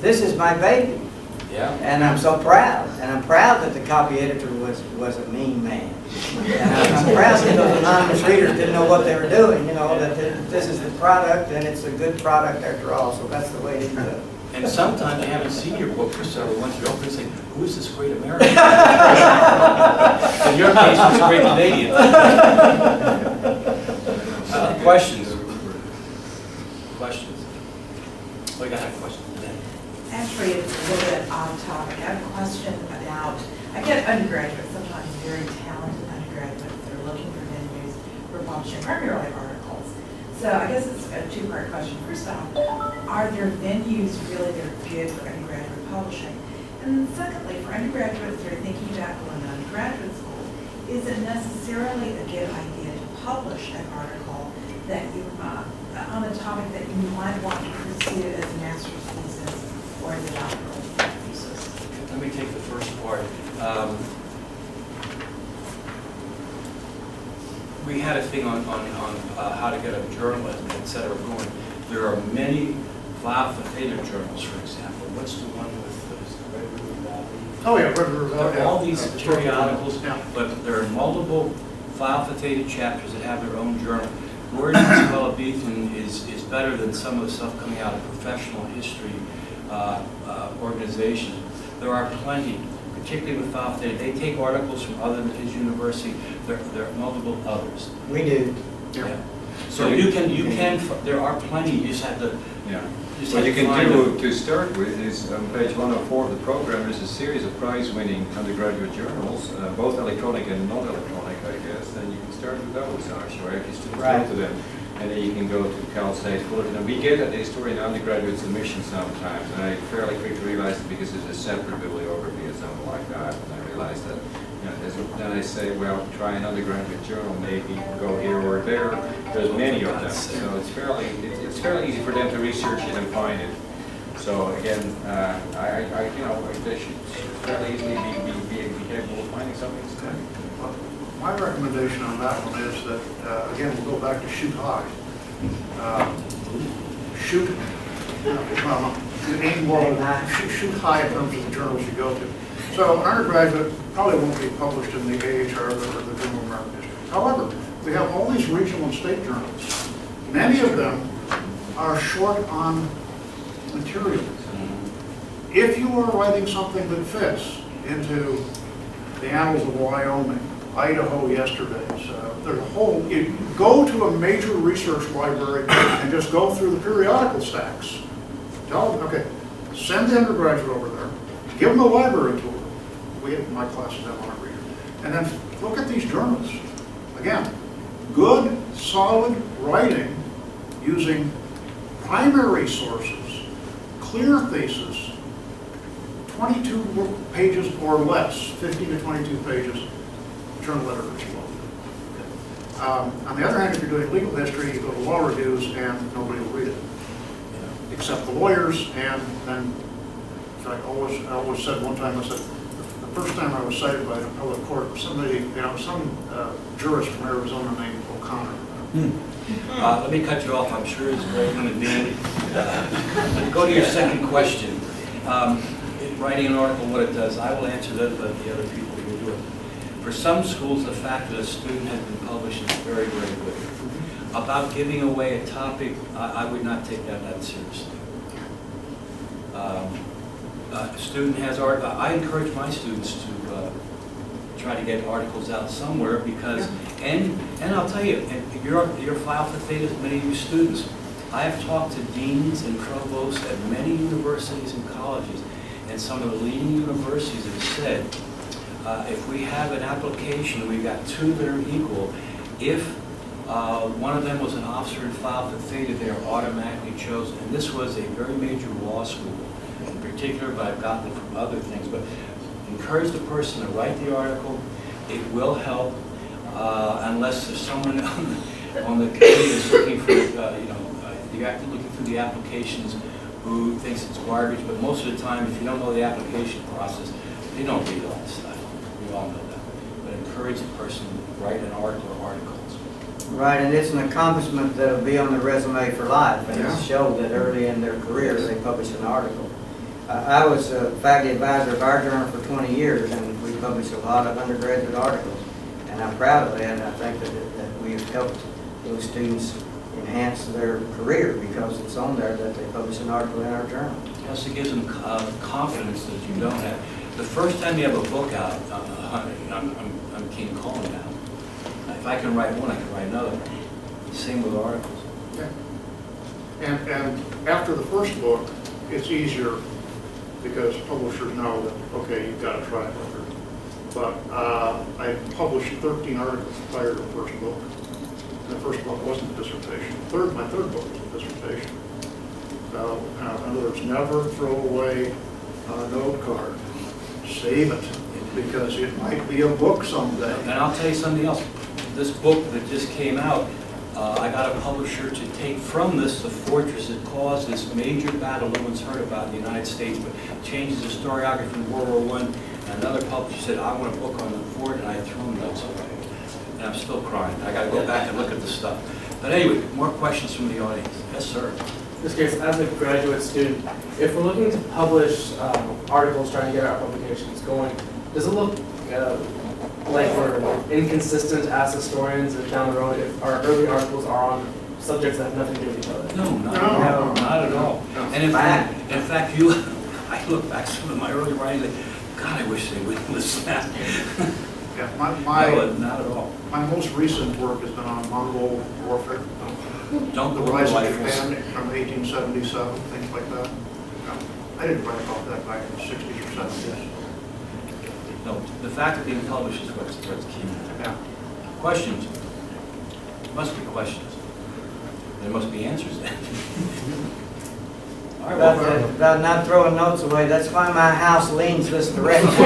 this is my baby. Yeah. And I'm so proud. And I'm proud that the copy editor was a mean man. And I'm proud that those anonymous readers didn't know what they were doing, that this is the product and it's a good product after all. So that's the way to do it. And sometimes they haven't seen your book for several months. You open and say, who is this great American? In your case, it's a great Canadian. Questions? Questions? Oh, you got a question? Actually, it's a little bit off topic. I have a question about, I get undergraduates, sometimes very talented undergraduates that are looking for venues for publishing primarily articles. So I guess it's a two-part question. First off, are there venues really that are good for undergraduate publishing? And secondly, for undergraduates that are thinking about going to undergraduate school, is it necessarily a good idea to publish an article that you, on a topic that you might want to pursue as a master's thesis or as a doctoral thesis? Let me take the first part. We had a thing on how to get a journal, et cetera, going. There are many Phi Alpha Theta journals, for example. What's the one with Red River Valley? Oh, yeah, Red River Valley. There are all these periodicals, Yeah. but there are multiple Phi Alpha Theta chapters that have their own journal. Graydon Tunstall is better than some of the stuff coming out of professional history organizations. There are plenty, particularly with Phi Alpha Theta. They take articles from other than his university. There are multiple others. We do. Yeah. So you can, there are plenty. You just have to. Yeah. Just What have you to can find do them. to start with is on page 104 of the program is a series of prize-winning undergraduate journals, both electronic and non-electronic, I guess. And you can start with those, actually, if your students go to them. And then you can go to Cal State Fullerton. And we get at the historian undergraduate submission sometimes, and I fairly quickly realized it because there's a separate bibliography or something like that. And I realized that, then I say, well, try an undergraduate journal, maybe go here or there. There's many of them, so it's fairly easy for them to research it and find it. So again, they should fairly easily be capable of finding something. My recommendation on that one is that, again, we'll go back to shoot high. Shoot high in terms of the journals you go to. So an undergraduate probably won't be published in the AHR or the Journal of American History. However, we have all these regional and state journals. Many of them are short on material. If you are writing something that fits into the annals of Wyoming, Idaho yesterday's, there's a whole, you go to a major research library and just go through the periodical stacks. Tell them, okay, send the undergraduate over there, give them a library tour. We have my classes have on a reader. And then look at these journals. Again, good, solid writing using primary sources, clear thesis, 22 pages or less, 15 to 22 pages, journal literature. On the other hand, if you're doing legal history, you go to law reviews and nobody will read it, except the lawyers. And then, I always said one time, I said, the first time I was cited by an appellate court, somebody, some jurist from Arizona named O'Connor. Let me cut you off. I'm sure it's great going to be. Go to your second question. Writing an article, what it does, I will answer that, but the other people will do it. For some schools, the fact that a student has been published is very, very good. About giving away a topic, I would not take that seriously. A student has art. I encourage my students to try to get articles out somewhere because, and I'll tell you, you're Phi Alpha Theta, many of you students. I have talked to deans and provosts at many universities and colleges, and some of the leading universities have said, if we have an application, we've got two that are equal. If one of them was an officer in Phi Alpha Theta, they are automatically chosen. And this was a very major law school in particular, but I've gotten it from other things. But encourage the person to write the article. It will help, unless there's someone on the committee that's looking for, you have to look through the applications who thinks it's garbage. But most of the time, if you don't know the application process, you don't read all this stuff. We all know that. But encourage the person to write an article or articles. Right, and it's an accomplishment that'll be on the resume for life, and it's shown that early in their career they publish an article. I was a faculty advisor of our journal for 20 years, and we published a lot of undergraduate articles. And I'm proud of that, and I think that we have helped those students enhance their career because it's on there that they publish an article in our journal. Plus, it gives them confidence that you don't have. The first time you have a book out, I'm keen calling it out. If I can write one, I can write another. Same with articles. Yeah. And after the first book, it's easier because publishers know that, okay, you've got a track record. But I published 13 articles prior to the first book. And the first book wasn't a dissertation. My third book was a dissertation. So, in other words, never throw away a note card. Save it, because it might be a book someday. And I'll tell you something else. This book that just came out, I got a publisher to take from this the fortress that caused this major battle no one's heard about in the United States, but changes the historiography from World War I. And another publisher said, I want a book on the fort, and I threw him notes away. And I'm still crying. I got to go back and look at the stuff. But anyway, more questions from the audience. Yes, sir. In this case, as a graduate student, if we're looking to publish articles, trying to get our publications going, does it look like we're inconsistent as historians if down the road if our early articles are on subjects that have nothing to do with each other? No, not at all. And in fact, I look back at some of my early writings, like, God, I wish they would listen to that. Yeah, No, not at all. my most recent work has been on Mongol warfare. Don't The go rise of with rifles. Japan from 1877, things like that. No, I didn't write about that back in the 60s or 70s. No, the fact that being published is what's key. Yeah. Questions? Must be questions. There must be answers then. All right, well, About not throwing notes away, that's why my house leans this direction. And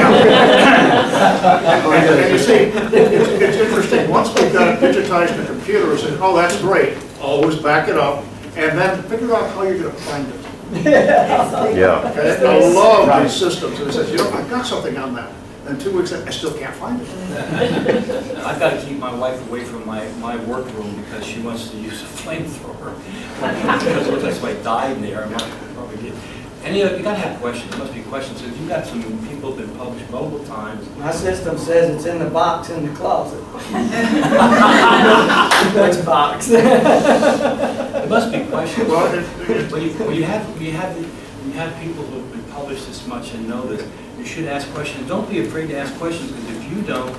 you see, it's interesting, once we've got it digitized in the computer, we say, oh, that's great, always back it up, and then figure out how you're going to find it. Yeah. Okay? I love these systems, and it says, you know, I've got something on that, and 2 weeks in, I still can't find it. I've got to keep my wife away from my workroom because she wants to use a flamethrower. Because it looks like somebody died in there. You got to have questions. There must be questions. If you've got some people who've been published multiple times. My system says it's in the box in the closet. Which box? There must be questions. Well, When you have people who've been published this much and know this, you should ask questions. Don't be afraid to ask questions, because if you don't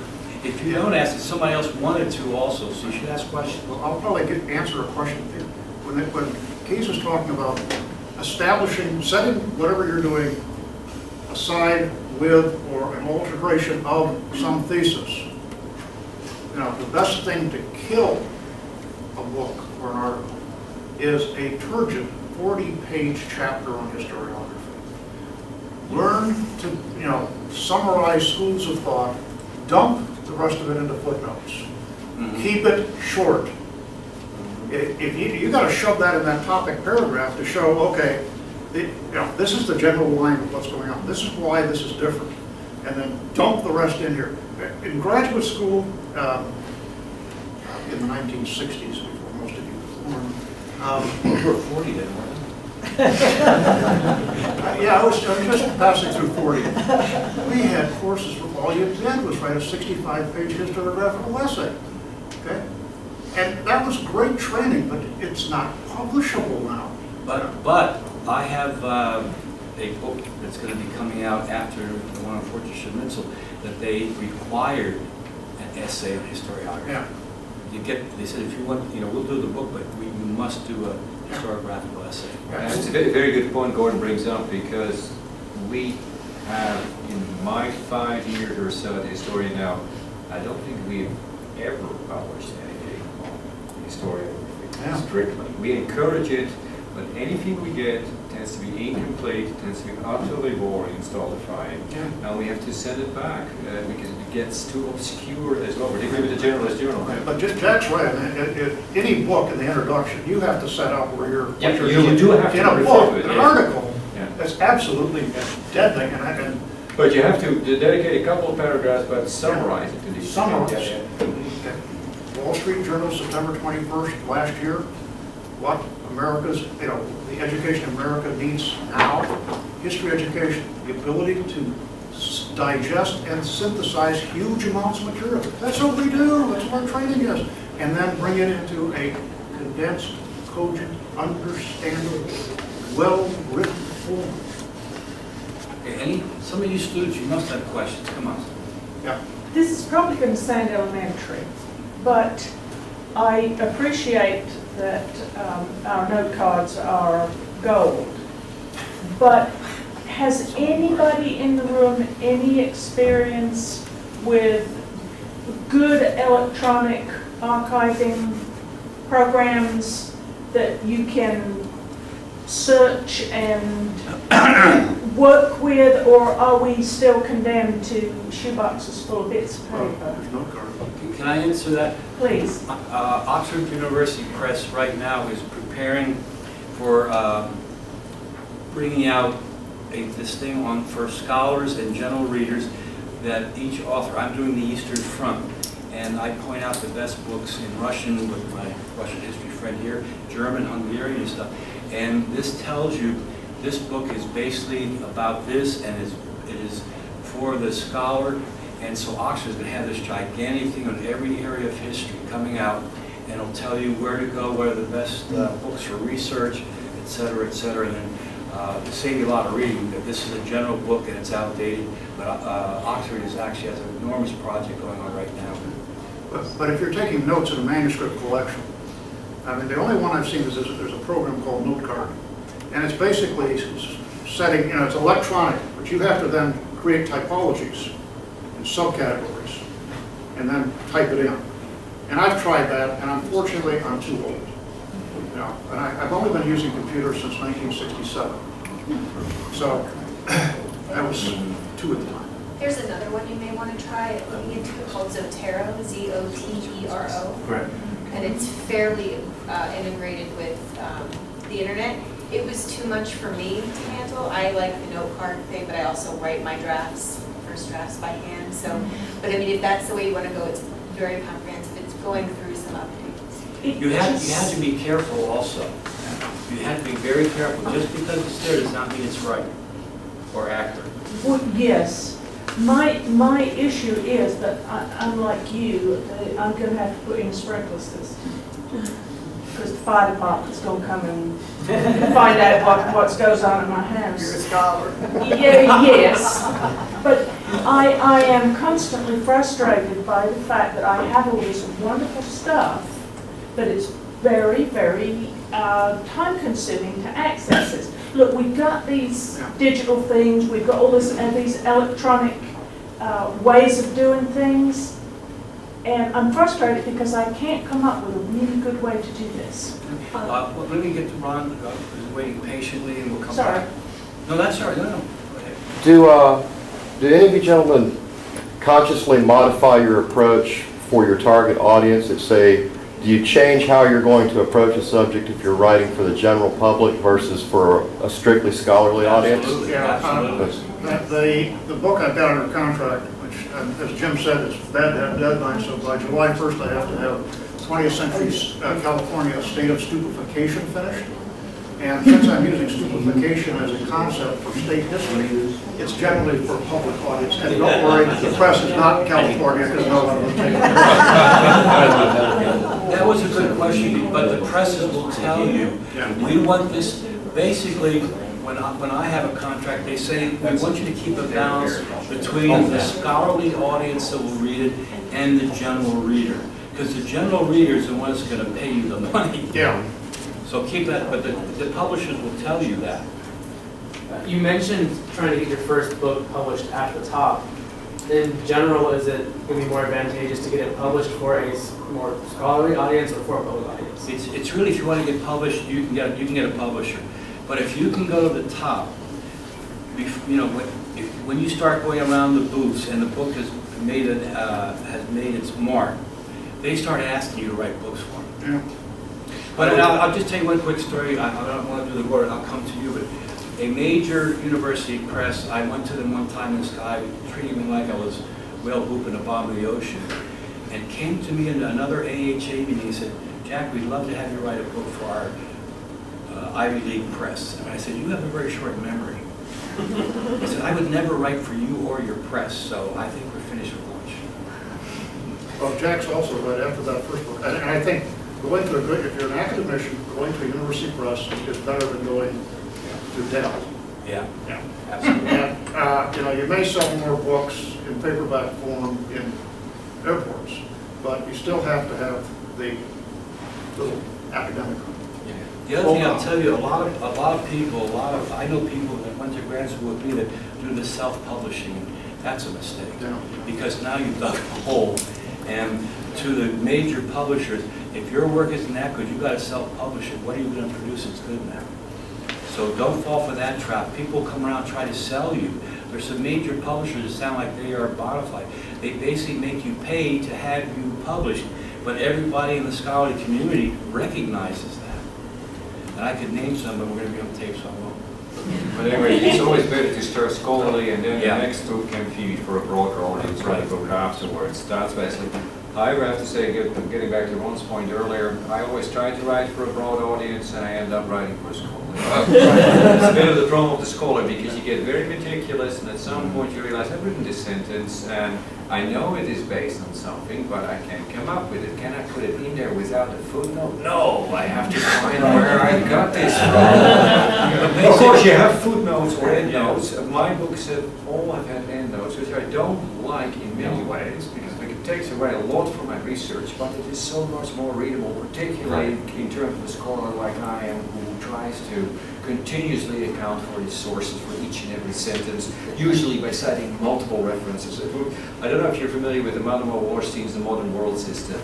ask it, somebody else wanted to also. So you should ask questions. Well, I'll probably answer a question. When Kees was talking about setting whatever you're doing aside with or an alteration of some thesis, you know, the best thing to kill a book or an article is a turgid 40-page chapter on historiography. Learn to, you know, summarize schools of thought, dump the rest of it into footnotes. Mm-hmm. Keep it short. If you got to shove that in that topic paragraph to show, okay, you know, this is the general line of what's going on. This is why this is different, and then dump the rest in here. In graduate school, in the 1960s, before most of you were born. You were 40 then, weren't you? Yeah, I was just passing through 40. We had courses where all you did was write a 65-page historiographical essay. Okay? And that was great training, but it's not publishable now. But I have a book that's going to be coming out after the one on Fortress Scharmützel that they required an essay on historiography. Yeah. They said, if you want, you know, we'll do the book, but you must do a historiographical essay. It's a very, very good point Gordon brings up, because we have, in my 5 years or so as a historian now, I don't think we've ever published anything on historiography strictly. We encourage it, but anything we get tends to be incomplete, tends to be utterly boring and stultifying. Yeah. And we have to send it back because it gets too obscure as well, particularly with the generalist journal. But Jack's right. Any book in the introduction, you have to set up where you're. Yeah, what you do have to in a refer book, to it, an yeah. article. Yeah. That's absolutely deadening, and But you have to dedicate a couple of paragraphs, but summarize it to these. summarize. Yeah. Wall Street Journal, September 21st last year. What America's, you know, the education America needs now. History education, the ability to digest and synthesize huge amounts of material. That's what we do. That's what our training is. And then bring it into a condensed, cogent, understandable, well-written form. Some of you students, you must have questions, come on. Yeah. This is probably going to sound elementary, but I appreciate that our note cards are gold. But has anybody in the room any experience with good electronic archiving programs that you can search and work with, or are we still condemned to shoeboxes full of bits of paper? There's no card. Can I answer that? Please. Oxford University Press right now is preparing for bringing out this thing on for scholars and general readers that each author, I'm doing the Eastern Front, and I point out the best books in Russian with my Russian history friend here, German, Hungarian and stuff. And this tells you, this book is basically about this, and it is for the scholar. And so Oxford is going to have this gigantic thing on every area of history coming out, and it'll tell you where to go, where are the best books for research, et cetera, et cetera. And then to save you a lot of reading, that this is a general book and it's outdated, but Oxford actually has an enormous project going on right now. But if you're taking notes in a manuscript collection, I mean, the only one I've seen is there's a program called NoteCard. And it's basically setting, it's electronic, but you have to then create typologies and subcategories and then type it in. And I've tried that, and unfortunately, I'm too old. And I've only been using computers since 1967. So I was 2 at the time. There's another one you may want to try looking into called Zotero, Z-O-T-E-R-O. Correct. And it's fairly integrated with the internet. It was too much for me to handle. I like the note card thing, but I also write my drafts, first drafts by hand. So, but I mean, if that's the way you want to go, it's very comprehensive. It's going through some updates. You had to be careful also. You had to be very careful. Just because it's there does not mean it's right or accurate. Well, yes. My issue is that, unlike you, I'm going to have to put in a sprinkler system. Because the fire department's going to come and find out what goes on in my house. You're a scholar. Yeah, yes. But I am constantly frustrated by the fact that I have all this wonderful stuff, but it's very, very time-consuming to access this. Look, we've got these digital things, we've got all these electronic ways of doing things, and I'm frustrated because I can't come up with a really good way to do this. Well, let me get to Ron, who's waiting patiently, and we'll come Sorry. back. No, that's all right. No. Go ahead. Do any of you gentlemen consciously modify your approach for your target audience? That say, do you change how you're going to approach a subject if you're writing for the general public versus for a strictly scholarly audience? Absolutely. Yeah, Absolutely. the book I've got under contract, which, as Jim said, is bad to have deadlines, so by July 1st I have to have 20th Century California State of Stupefaction finished. And since I'm using stupefaction as a concept for state history, it's generally for a public audience. And don't worry, the press is not in California because no one will take it. That was a good question, but the presses will tell you, we want this, basically, when I have a contract, they say, we want you to keep a balance between the scholarly audience that will read it and the general reader. Because the general reader is the one that's going to pay you the money. Yeah. So keep that, but the publishers will tell you that. You mentioned trying to get your first book published at the top. In general, is it going to be more advantageous to get it published for a more scholarly audience or for a public audience? It's really, if you want to get published, you can get a publisher. But if you can go to the top, when you start going around the booths and the book has made its mark, they start asking you to write books for them. Yeah. But I'll just tell you one quick story. I don't want to do the word. I'll come to you. But a major university press, I went to them one time in the sky, treating me like I was whale whooping the bottom of the ocean, and came to me in another AHA meeting and said, Jack, we'd love to have you write a book for our Ivy League press. And I said, you have a very short memory. I said, I would never write for you or your press, so I think we're finished with lunch. Well, Jack's also right after that first book. And I think going to if you're an academician, going to a university press is better than going to Dell. Yeah, Yeah. absolutely. And You may sell more books in paperback form in airports, but you still have to have the little academic. The other thing I'll tell you, a lot of people, I know people that went to grad school with me that do the self-publishing. That's a mistake. Yeah. Because now you've dug a hole. And to the major publishers, if your work isn't that good, you've got to self-publish it. What are you going to produce that's good now? So don't fall for that trap. People come around and try to sell you. There's some major publishers that sound like they are bona fide. They basically make you pay to have you published, but everybody in the scholarly community recognizes that. And I could name some, but we're going to be on tape, so I won't. But anyway, it's always better to start scholarly and then Yeah. the next book can feed for a broader audience, write a book afterwards. That's basically. However, I have to say, getting back to Ron's point earlier, I always try to write for a broad audience and I end up writing for a scholar. It's a bit of the problem of the scholar because you get very meticulous and at some point you realize I've written this sentence and I know it is based on something, but I can't come up with it. Can I put it in there without a footnote? No, I have to find where I got this from. Of course, you have footnotes or endnotes. My books have all have had endnotes, which I don't like in many ways because it takes away a lot from my research, but it is so much more readable, particularly in terms of a scholar like I am who tries to continuously account for his sources for each and every sentence, usually by citing multiple references. I don't know if you're familiar with the Mademoiselle Wallerstein's The Modern World System.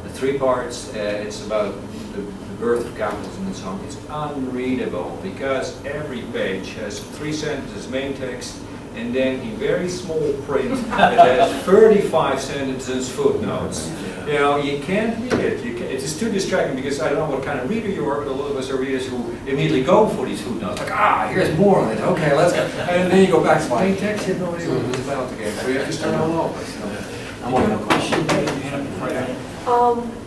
The 3 parts, it's about the birth of capitalism and so on. It's unreadable because every page has 3 sentences, main text, and then in very small print it has 35 sentences footnotes. You know, you can't read it. It is too distracting because I don't know what kind of reader you are, but a lot of us are readers who immediately go for these footnotes. Like, here's more of it. Okay, let's go. And then you go back to the main text, you have no idea what it's about again. So you have to start all over. I want a question.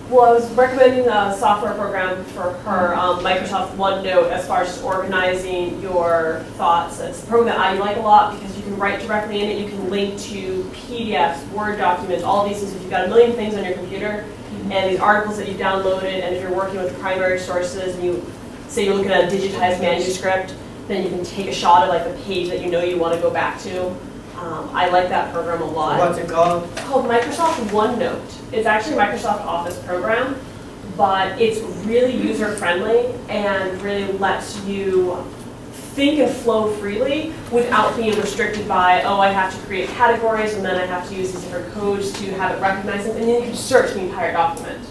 Well, I was recommending a software program for her, Microsoft OneNote, as far as organizing your thoughts. It's a program that I like a lot because you can write directly in it. You can link to PDFs, Word documents, all these things. If you've got a million things on your computer and these articles that you've downloaded, and if you're working with primary sources and you say you're looking at a digitized manuscript, then you can take a shot at like the page that you know you want to go back to. I like that program a lot. What's it called? It's called Microsoft OneNote. It's actually a Microsoft Office program, but it's really user-friendly and really lets you think and flow freely without being restricted by, oh, I have to create categories and then I have to use these different codes to have it recognize them, and then you can search the entire document.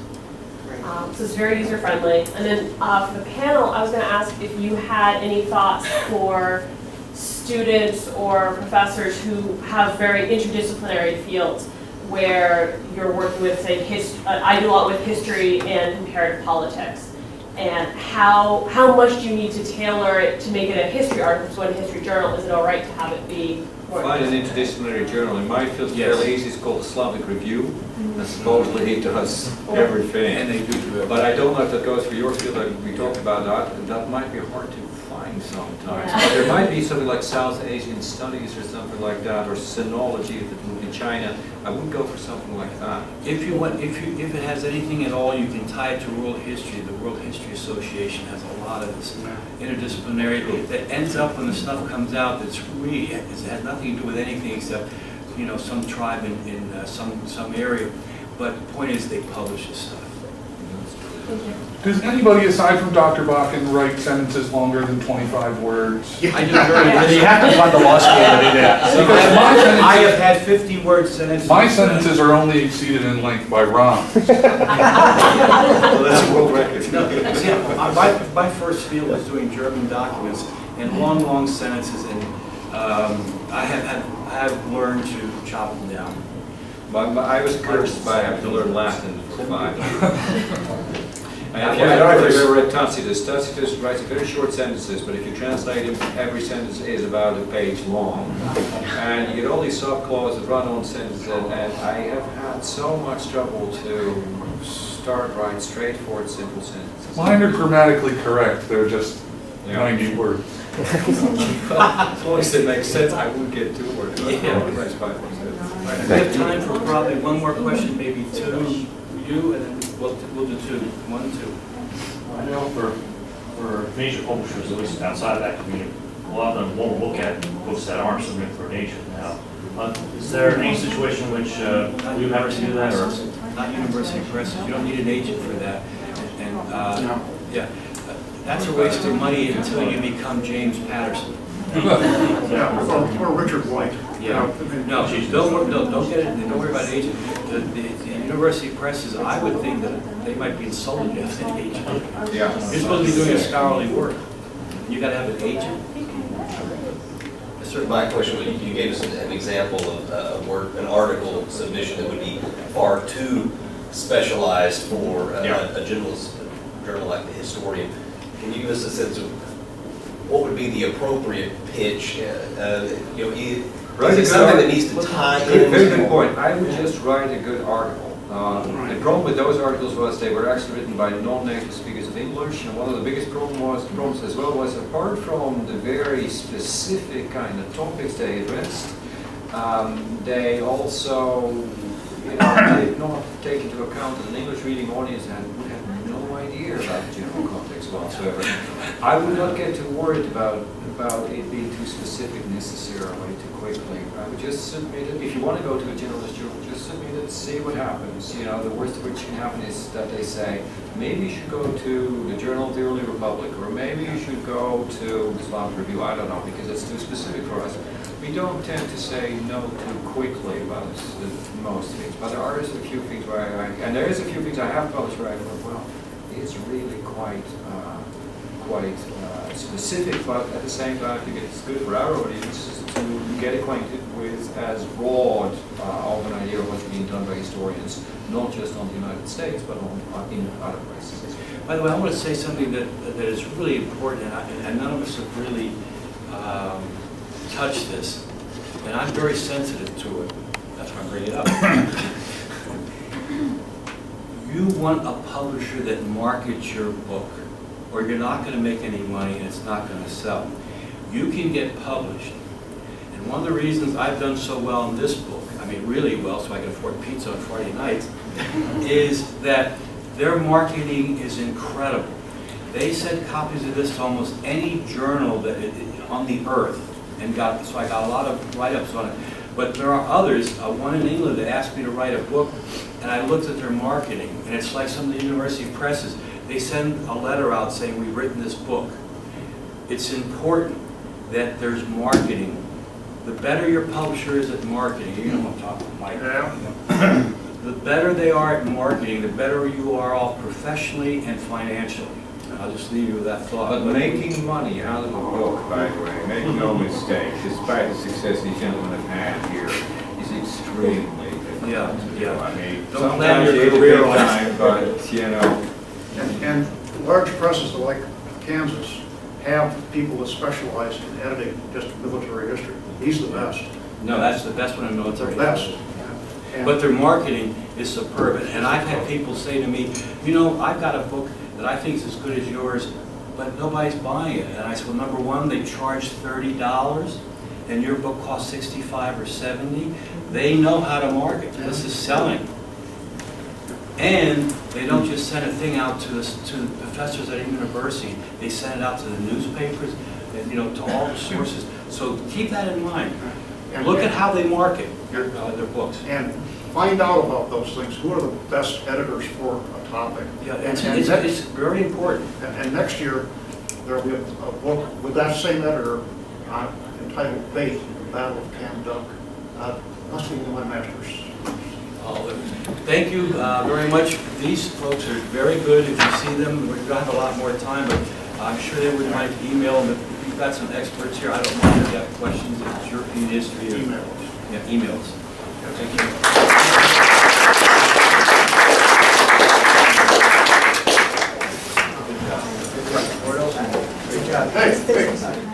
So it's very user-friendly. And then for the panel, I was going to ask if you had any thoughts for students or professors who have very interdisciplinary fields where you're working with, say, I do a lot with history and comparative politics. And how much do you need to tailor it to make it a history article? So in a history journal, is it all right to have it be more? Find an interdisciplinary journal. In my field, fairly easy. It's called the Slavic Review. And supposedly it does everything. And they do it. But I don't know if that goes for your field. Like we talked about that. That might be hard to find sometimes. But there might be something like South Asian Studies or something like that, or Sinology if it would be China. I would go for something like that. If it has anything at all, you can tie it to world history. The World History Association has a lot of this interdisciplinary that ends up when the stuff comes out that's really, it has nothing to do with anything except, you know, some tribe in some area. But the point is they publish this stuff. Does anybody aside from Dr. Bakken write sentences longer than 25 words? I do very You have to run the law school to do that. Because my sentences, I have had 50-word sentences. my sentences are only exceeded in length by Ron. Well, that's a world record. No, see, my first field was doing German documents and long sentences, and I have learned to chop them down. I was cursed by having to learn Latin for 5. I don't know if you've ever read Tacitus. Tacitus writes very short sentences, but if you translate him, every sentence is about a page long. And you get all these subclauses, run-on sentences, and I have had so much trouble to start writing straightforward, simple sentences. Mine are grammatically correct. They're just 90 words. As long as it makes sense, I would get 2 words. Yeah. We have time for probably one more question, maybe 2, you, and then we'll do 2. 1, 2. I know for major publishers, at least outside of that community, a lot of them won't look at books books that aren't submitted for an agent now. Is there any situation in which you have to do that, or? Not university presses, you don't need an agent for that. And, yeah, that's a waste of money until you become James Patterson. Yeah, or Richard White. Yeah, no, don't get it, don't worry about an agent. The university presses, I would think that they might be insulted if an agent. Yeah. You're supposed to be doing a scholarly work. You gotta have an agent. My question was, you gave us an example of an article submission that would be far too specialized for a journal like the Historian. Can you give us a sense of what would be the appropriate pitch? Is it something that needs to tie in? Very good point. I would just write a good article. The problem with those articles was they were actually written by non-native speakers of English, and one of the biggest problems as well was, apart from the very specific kind of topics they addressed, they also did not take into account that an English reading audience would have no idea about the general context whatsoever. I would not get too worried about it being too specific necessarily, too quickly. I would just submit it. If you want to go to a generalist journal, just submit it, see what happens. You know, the worst of which can happen is that they say, maybe you should go to the Journal of the Early Republic, or maybe you should go to Islamic Review. I don't know, because it's too specific for us. We don't tend to say no too quickly about most things, but there are a few things where and there is a few things I have published where I thought, well, it's really quite specific, but at the same time, I think it's good for our audience to get acquainted with as broad of an idea of what's being done by historians, not just on the United States, but in other places. By the way, I want to say something that is really important, and none of us have really touched this, and I'm very sensitive to it. That's why I bring it up. You want a publisher that markets your book, or you're not going to make any money and it's not going to sell. You can get published. And one of the reasons I've done so well in this book, I mean really well, so I can afford pizza on Friday nights, is that their marketing is incredible. They sent copies of this to almost any journal that on the earth, and so I got a lot of write-ups on it. But there are others, one in England that asked me to write a book, and I looked at their marketing, and it's like some of the university presses. They send a letter out saying, we've written this book. It's important that there's marketing. The better your publisher is at marketing, you know what I'm talking about, Mike. Yeah. The better they are at marketing, the better you are off professionally and financially. I'll just leave you with that thought. But making money out of a book, by the way, make no mistake, despite the success these gentlemen have had here, is extremely difficult. Yeah. I mean, Don't plan sometimes your you career take on time, but you know. And large presses like Kansas have people that specialize in editing just military history. He's the best. No, that's the best one in military. Best. And But their marketing is superb. And I've had people say to me, you know, I've got a book that I think is as good as yours, but nobody's buying it. And I said, well, number one, they charge $30, and your book costs $65 or $70. They know how to market. This is selling. And they don't just send a thing out to the professors at a university. They send it out to the newspapers, and, you know, to all the sources. So keep that in mind. And look at how they market their books. And find out about those things. Who are the best editors for a topic? Yeah, it's very important. And next year, there will be a book with that same editor entitled Bait, The Battle of Cam Duck. Must be one of my masters. Thank you very much. These folks are very good. If you see them, we don't have a lot more time, but I'm sure they would like to email them. We've got some experts here. I don't know if you have questions. It's European history. Emails. Yeah, emails. Thank you. Good job. Hey,